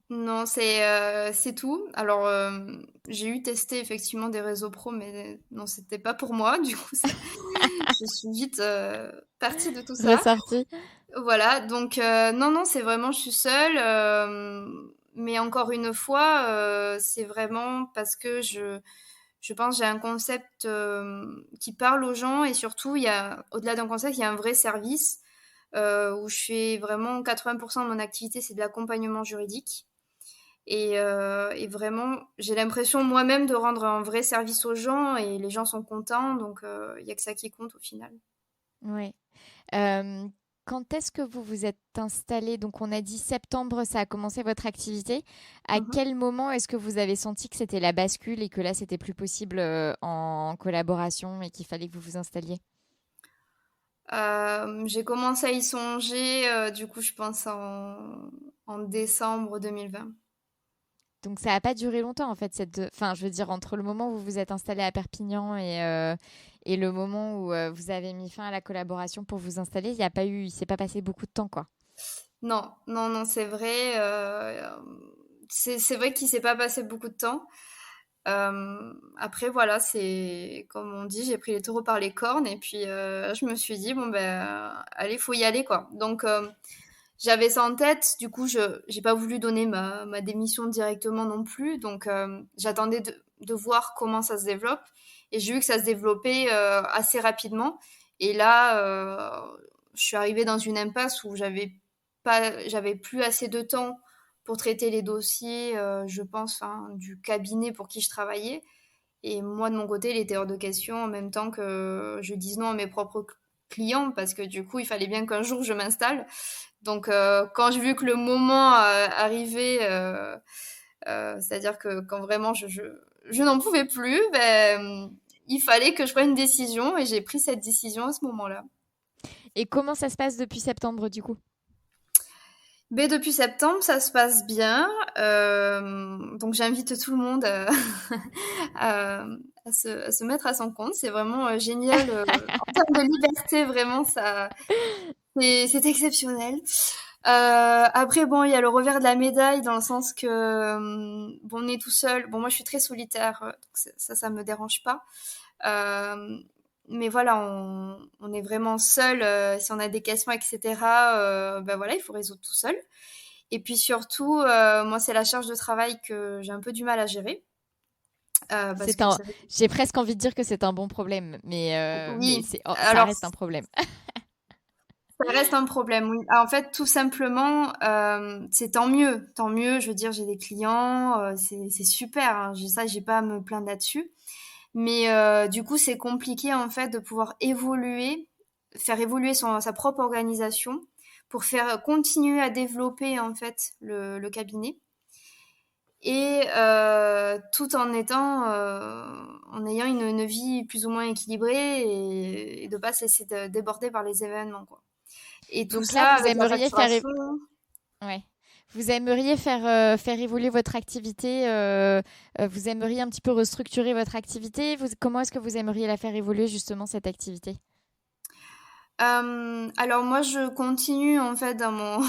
Non, c'est tout. Alors, j'ai eu testé effectivement des réseaux pro, mais non, c'était pas pour moi. Du coup, je suis vite partie de tout ça. Ressorti? Voilà, donc non, non, c'est vraiment, je suis seule. Mais encore une fois, c'est vraiment parce que je pense que j'ai un concept qui parle aux gens et surtout, au-delà d'un concept, il y a un vrai service où je fais vraiment 80% de mon activité, c'est de l'accompagnement juridique. Et vraiment, j'ai l'impression moi-même de rendre un vrai service aux gens et les gens sont contents, donc il n'y a que ça qui compte au final. Ouais. Euh, Quand est-ce que vous vous êtes installé? Donc, on a dit septembre, ça a commencé votre activité. À Mhm. quel moment est-ce que vous avez senti que c'était la bascule et que là, c'était plus possible en collaboration et qu'il fallait que vous vous installiez? J'ai commencé à y songer, du coup, je pense en décembre 2020. Donc ça n'a pas duré longtemps en fait, enfin je veux dire entre le moment où vous vous êtes installé à Perpignan et le moment où vous avez mis fin à la collaboration pour vous installer, il s'est pas passé beaucoup de temps quoi. Non, non, non, c'est vrai. C'est vrai qu'il s'est pas passé beaucoup de temps. Après, voilà, c'est comme on dit, j'ai pris les taureaux par les cornes et puis je me suis dit bon ben allez, faut y aller quoi. Donc j'avais ça en tête. Du coup, je j'ai pas voulu donner ma démission directement non plus. Donc j'attendais de voir comment ça se développe et j'ai vu que ça se développait assez rapidement. Et là, je suis arrivée dans une impasse où j'avais plus assez de temps pour traiter les dossiers, je pense, hein, du cabinet pour qui je travaillais. Et moi, de mon côté, il était hors de question en même temps que je dise non à mes propres clients parce que du coup, il fallait bien qu'un jour je m'installe. Donc, quand j'ai vu que le moment arrivait, c'est-à-dire que quand vraiment je n'en pouvais plus, ben, il fallait que je prenne une décision et j'ai pris cette décision à ce moment-là. Et comment ça se passe depuis septembre du coup? Ben, depuis septembre, ça se passe bien. Donc j'invite tout le monde à, à se mettre à son compte. C'est vraiment génial. En termes de liberté, vraiment, c'est exceptionnel. Après, bon, il y a le revers de la médaille dans le sens que, bon, on est tout seul. Bon, moi, je suis très solitaire, donc ça me dérange pas. Euh, mais voilà, on est vraiment seul. Si on a des questions, etc., ben voilà, il faut résoudre tout seul. Et puis surtout, moi, c'est la charge de travail que j'ai un peu du mal à gérer. Parce C'est que vous un, savez, j'ai presque envie de dire que c'est un bon problème, mais oui. ça Alors, reste un problème. Ça reste un problème, oui. En fait, tout simplement, c'est tant mieux. Tant mieux, je veux dire, j'ai des clients, c'est super, hein. J'ai pas à me plaindre là-dessus. Mais du coup, c'est compliqué, en fait, de pouvoir faire évoluer sa propre organisation pour faire continuer à développer, en fait, le cabinet. Et tout en ayant une vie plus ou moins équilibrée et de pas se laisser déborder par les événements, quoi. Et tout Donc là, ça vous avec la aimeriez faire, facturation. ouais. Vous aimeriez faire évoluer votre activité, vous aimeriez un petit peu restructurer votre activité. Comment est-ce que vous aimeriez la faire évoluer justement cette activité? Alors moi, je continue en fait dans mon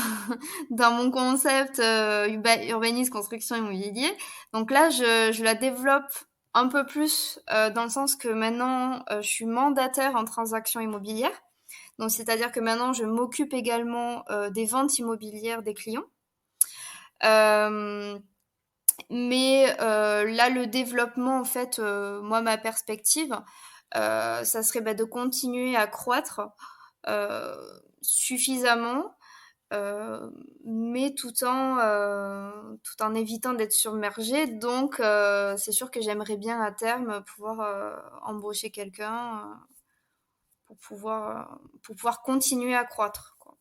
dans mon concept urbanisme, construction, immobilier. Donc là, je la développe un peu plus dans le sens que maintenant, je suis mandataire en transactions immobilières. Donc c'est-à-dire que maintenant, je m'occupe également des ventes immobilières des clients. Euh, mais là, le développement, en fait, moi, ma perspective, ça serait de continuer à croître euh, suffisamment, euh, mais tout en évitant d'être submergée. Donc, c'est sûr que j'aimerais bien à terme pouvoir embaucher quelqu'un pour pouvoir continuer à croître, quoi.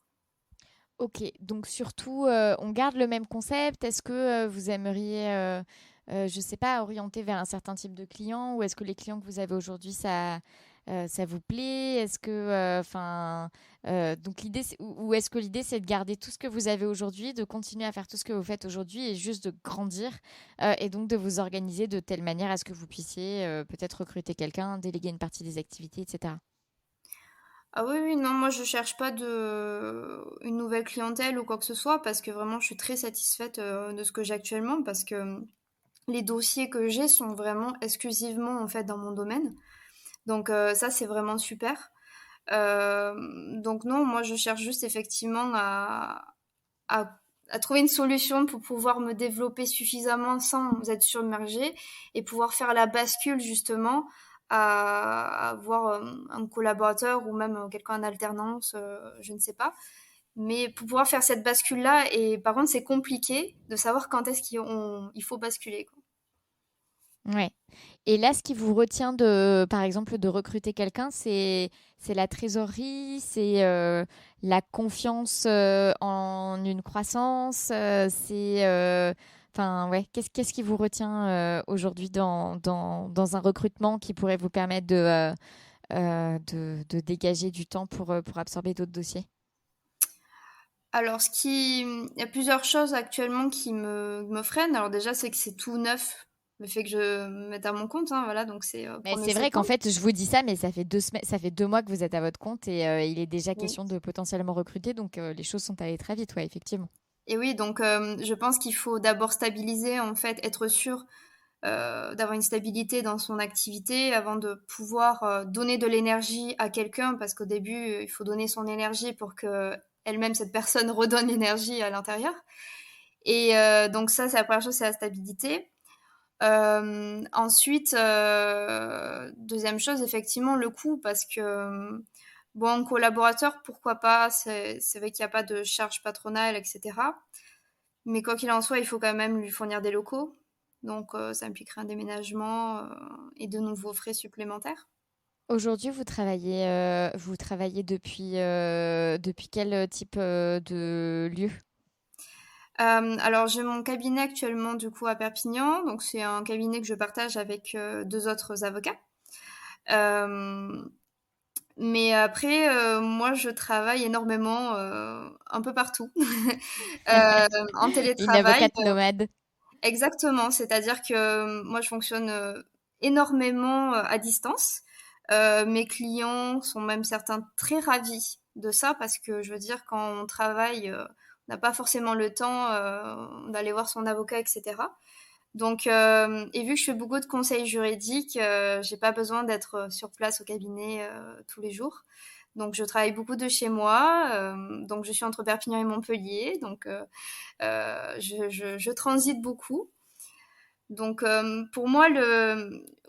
Ok, donc surtout, on garde le même concept. Est-ce que vous aimeriez, je ne sais pas, orienter vers un certain type de client ou est-ce que les clients que vous avez aujourd'hui, ça vous plaît? Est-ce que, enfin, donc l'idée, ou est-ce que l'idée, c'est de garder tout ce que vous avez aujourd'hui, de continuer à faire tout ce que vous faites aujourd'hui et juste de grandir et donc de vous organiser de telle manière à ce que vous puissiez peut-être recruter quelqu'un, déléguer une partie des activités, etc. Ah oui, oui, non, moi je cherche pas une nouvelle clientèle ou quoi que ce soit parce que vraiment je suis très satisfaite de ce que j'ai actuellement parce que les dossiers que j'ai sont vraiment exclusivement en fait dans mon domaine. Donc ça c'est vraiment super. Euh, donc non, moi je cherche juste effectivement à, à trouver une solution pour pouvoir me développer suffisamment sans être submergée et pouvoir faire la bascule justement à avoir un collaborateur ou même quelqu'un en alternance, je ne sais pas. Mais pour pouvoir faire cette bascule-là, et par contre c'est compliqué de savoir quand est-ce il faut basculer, quoi. Ouais. Et là, ce qui vous retient de, par exemple, de recruter quelqu'un, c'est la trésorerie, c'est la confiance en une croissance, enfin, ouais, qu'est-ce qui vous retient aujourd'hui dans un recrutement qui pourrait vous permettre de dégager du temps pour absorber d'autres dossiers? Alors, il y a plusieurs choses actuellement qui me freinent. Alors déjà, c'est que c'est tout neuf, le fait que je me mette à mon compte, hein, voilà, donc c'est Mais 1er c'est vrai qu'en septembre. fait, je vous dis ça, mais ça fait 2 semaines, ça fait 2 mois que vous êtes à votre compte et il est déjà Oui. question de potentiellement recruter, donc les choses sont allées très vite, ouais, effectivement. Et oui, donc je pense qu'il faut d'abord stabiliser, en fait, être sûr d'avoir une stabilité dans son activité avant de pouvoir donner de l'énergie à quelqu'un, parce qu'au début, il faut donner son énergie pour que elle-même, cette personne, redonne l'énergie à l'intérieur. Et donc ça, c'est la première chose, c'est la stabilité. Ensuite, deuxième chose, effectivement, le coût, parce que, bon, collaborateur, pourquoi pas, c'est vrai qu'il n'y a pas de charge patronale, etc. Mais quoi qu'il en soit, il faut quand même lui fournir des locaux. Donc, ça impliquerait un déménagement et de nouveaux frais supplémentaires. Aujourd'hui, vous travaillez depuis quel type de lieu? Alors, j'ai mon cabinet actuellement, du coup, à Perpignan. Donc, c'est un cabinet que je partage avec deux autres avocats. Euh, Mais après, moi, je travaille énormément, un peu partout, en Une télétravail. avocate nomade. Exactement, c'est-à-dire que moi, je fonctionne énormément à distance. Mes clients sont même certains très ravis de ça parce que je veux dire, quand on travaille, on n'a pas forcément le temps d'aller voir son avocat, etc. Donc, et vu que je fais beaucoup de conseils juridiques, j'ai pas besoin d'être sur place au cabinet tous les jours. Donc, je travaille beaucoup de chez moi. Donc, je suis entre Perpignan et Montpellier. Donc, je transite beaucoup. Donc, pour moi,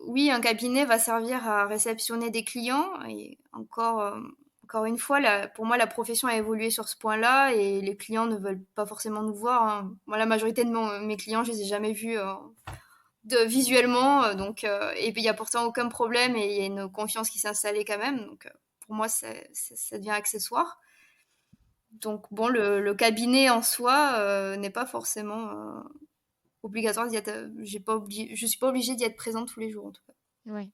oui, un cabinet va servir à réceptionner des clients et encore une fois, pour moi, la profession a évolué sur ce point-là et les clients ne veulent pas forcément nous voir, hein. Moi, la majorité de mes clients, je les ai jamais vus visuellement, et puis il y a pourtant aucun problème et il y a une confiance qui s'est installée quand même. Donc, pour moi, ça devient accessoire. Donc, bon, le cabinet en soi n'est pas forcément obligatoire d'y être. Je suis pas obligée d'y être présente tous les jours, en tout cas. Ouais.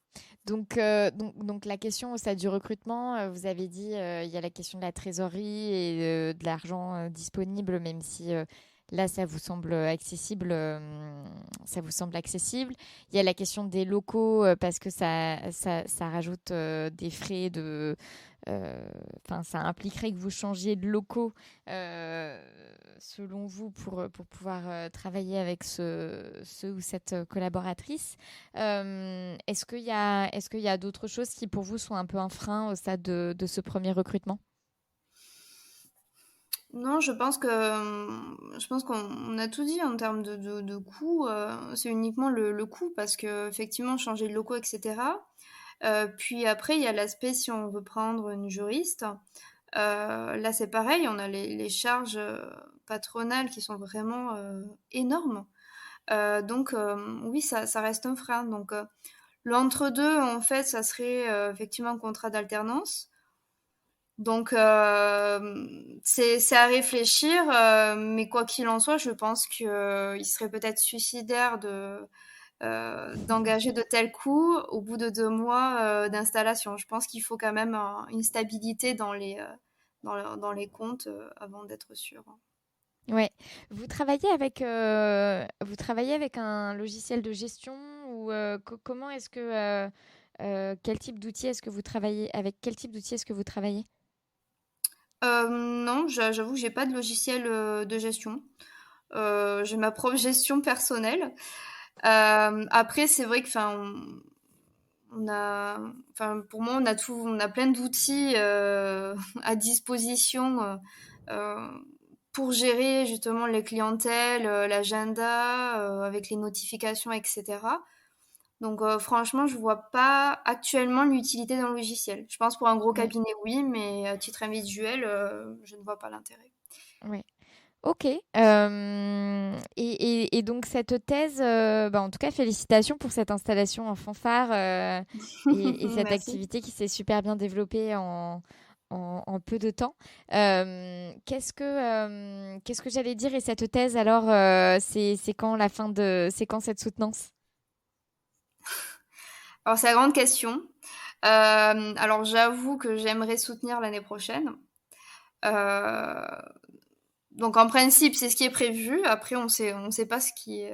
Donc la question au stade du recrutement, vous avez dit, il y a la question de la trésorerie et de l'argent disponible, même si là, ça vous semble accessible. Il y a la question des locaux, parce que ça rajoute des frais enfin, ça impliquerait que vous changiez de locaux, euh, selon vous, pour pouvoir travailler avec ce ou cette collaboratrice. Est-ce qu'il y a d'autres choses qui, pour vous, sont un peu un frein au stade de ce premier recrutement? Non, je pense qu'on a tout dit en termes de coût. C'est uniquement le coût parce que effectivement changer de locaux, etc. Puis après, il y a l'aspect si on veut prendre une juriste. Là, c'est pareil, on a les charges patronales qui sont vraiment énormes. Oui, ça reste un frein. Donc, l'entre-deux, en fait, ça serait effectivement un contrat d'alternance. Donc, c'est à réfléchir, mais quoi qu'il en soit, je pense qu'il serait peut-être suicidaire d'engager de tels coûts au bout de 2 mois d'installation. Je pense qu'il faut quand même une stabilité dans les comptes avant d'être sûr. Ouais. Vous travaillez avec un logiciel de gestion ou comment est-ce que quel type d'outil est-ce que vous travaillez avec quel type d'outil est-ce que vous travaillez? Non, j'avoue que j'ai pas de logiciel de gestion. J'ai ma propre gestion personnelle. Après, c'est vrai que, pour moi, on a plein d'outils à disposition euh, pour gérer justement les clientèles, l'agenda, avec les notifications, etc. Donc, franchement, je vois pas actuellement l'utilité d'un logiciel. Je pense pour un gros Ouais. cabinet, oui, mais à titre individuel, je ne vois pas l'intérêt. Ouais. Ok. Et donc cette thèse, bah, en tout cas, félicitations pour cette installation en fanfare et cette Merci. activité qui s'est super bien développée en peu de temps. Qu'est-ce que j'allais dire? Et cette thèse, alors, c'est quand c'est quand cette soutenance? Alors, c'est la grande question. Alors, j'avoue que j'aimerais soutenir l'année prochaine. Euh, donc, en principe, c'est ce qui est prévu. Après, on sait pas ce qui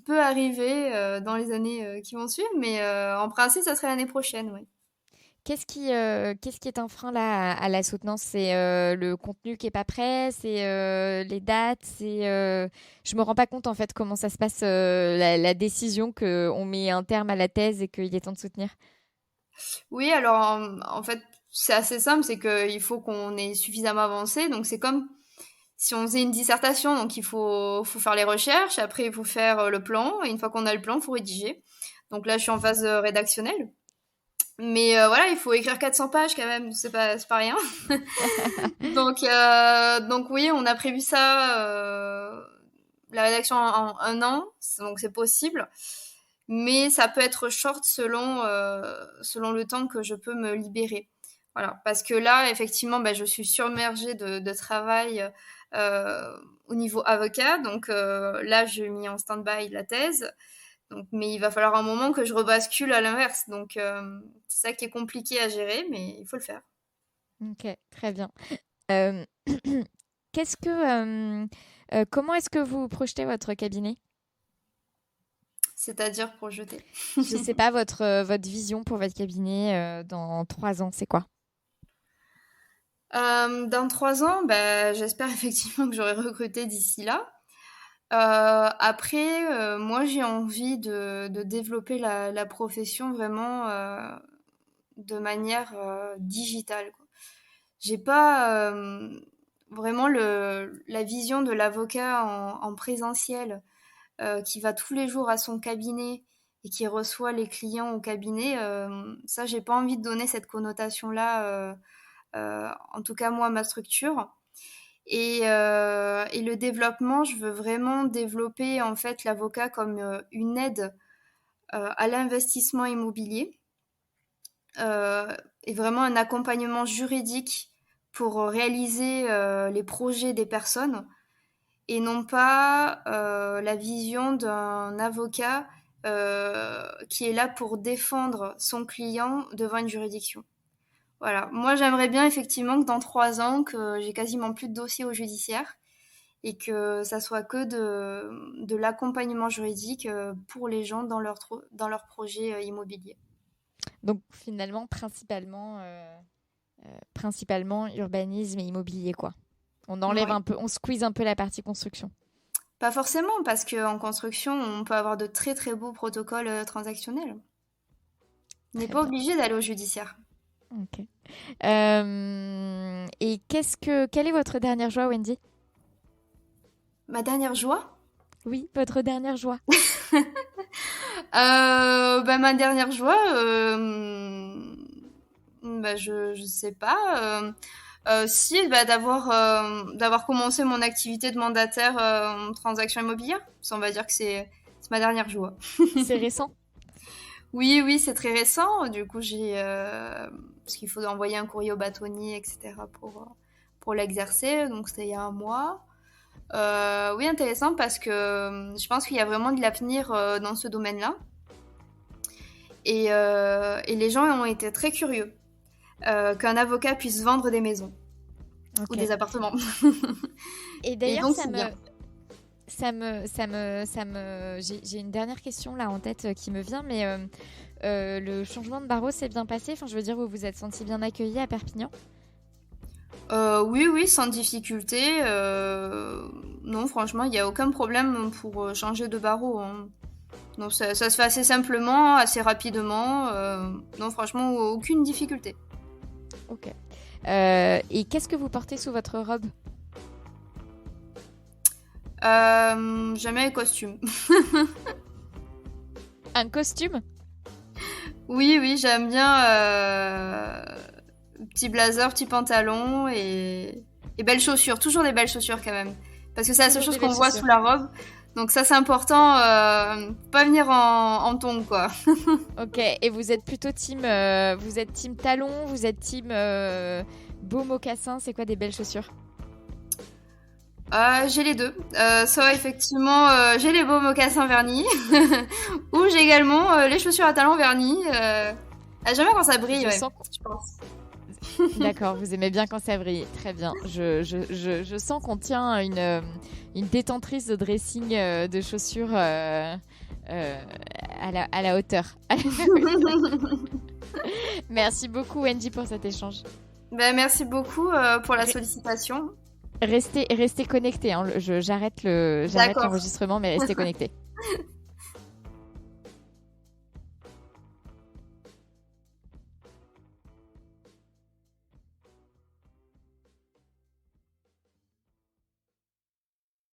peut arriver dans les années qui vont suivre. Mais en principe, ça serait l'année prochaine, oui. Qu'est-ce qui est un frein là à la soutenance? C'est le contenu qui est pas prêt, c'est les dates, je me rends pas compte en fait comment ça se passe la décision que on met un terme à la thèse et qu'il est temps de soutenir. Oui, alors en fait, c'est assez simple, c'est qu'il faut qu'on ait suffisamment avancé. Donc c'est comme si on faisait une dissertation, donc faut faire les recherches, après il faut faire le plan, et une fois qu'on a le plan, il faut rédiger. Donc là, je suis en phase rédactionnelle. Mais voilà, il faut écrire 400 pages quand même, c'est pas rien. Donc oui, on a prévu ça, la rédaction en 1 an, donc c'est possible. Mais ça peut être short selon le temps que je peux me libérer. Voilà, parce que là, effectivement, bah, je suis submergée de travail au niveau avocat. Donc là, j'ai mis en stand-by la thèse. Donc, mais il va falloir un moment que je rebascule à l'inverse. Donc c'est ça qui est compliqué à gérer, mais il faut le faire. Ok, très bien. Euh, qu'est-ce que comment est-ce que vous projetez votre cabinet? C'est-à-dire pour jeter. Je sais pas votre vision pour votre cabinet dans 3 ans, c'est quoi? Dans 3 ans, bah, j'espère effectivement que j'aurai recruté d'ici là. Après, moi, j'ai envie de développer la profession vraiment de manière digitale, quoi. J'ai pas vraiment la vision de l'avocat en présentiel qui va tous les jours à son cabinet et qui reçoit les clients au cabinet, ça, j'ai pas envie de donner cette connotation-là, en tout cas moi, à ma structure. Et le développement, je veux vraiment développer en fait l'avocat comme une aide à l'investissement immobilier et vraiment un accompagnement juridique pour réaliser les projets des personnes et non pas la vision d'un avocat qui est là pour défendre son client devant une juridiction. Voilà. Moi, j'aimerais bien effectivement que dans 3 ans, que j'ai quasiment plus de dossiers au judiciaire et que ça soit que de l'accompagnement juridique pour les gens dans leur projet immobilier. Donc finalement, principalement urbanisme et immobilier, quoi. On enlève un peu, on squeeze un peu la partie construction. Pas forcément, parce qu'en construction, on peut avoir de très très beaux protocoles transactionnels. On n'est pas obligé d'aller au judiciaire. Ok. Et quelle est votre dernière joie, Wendy? Ma dernière joie? Oui, votre dernière joie. Ma dernière joie, je sais pas. Si, d'avoir commencé mon activité de mandataire en transaction immobilière. Ça, on va dire que c'est ma dernière joie. C'est récent? Oui, c'est très récent. Du coup, parce qu'il faut envoyer un courrier au bâtonnier, etc. pour l'exercer. Donc, c'était il y a 1 mois. Oui, intéressant parce que je pense qu'il y a vraiment de l'avenir dans ce domaine-là. Et les gens ont été très curieux qu'un avocat puisse vendre des maisons ou des appartements. Et d'ailleurs, donc, j'ai une dernière question là en tête qui me vient, mais le changement de barreau s'est bien passé. Enfin, je veux dire, vous vous êtes senti bien accueilli à Perpignan? Oui, sans difficulté. Non, franchement, il n'y a aucun problème pour changer de barreau. Hein. Donc, ça se fait assez simplement, assez rapidement. Non, franchement, aucune difficulté. Ok. Et qu'est-ce que vous portez sous votre robe? Jamais un costume. Un costume? Oui, j'aime bien petit blazer, petit pantalon et belles chaussures. Toujours des belles chaussures quand même. Parce que c'est la seule chose qu'on voit sous la robe. Donc ça, c'est important. Pas venir en tongs, quoi. Ok. Et vous êtes plutôt team talon, vous êtes team beau mocassin. C'est quoi des belles chaussures? J'ai les deux. Soit effectivement, j'ai les beaux mocassins vernis, ou j'ai également les chaussures à talons vernis. J'aime bien quand ça brille, je pense. D'accord, vous aimez bien quand ça brille. Très bien. Je sens qu'on tient une détentrice de dressing de chaussures à la hauteur. Merci beaucoup, Wendy, pour cet échange. Merci beaucoup pour la sollicitation. Restez connectés. Hein. J'arrête l'enregistrement, mais restez connectés.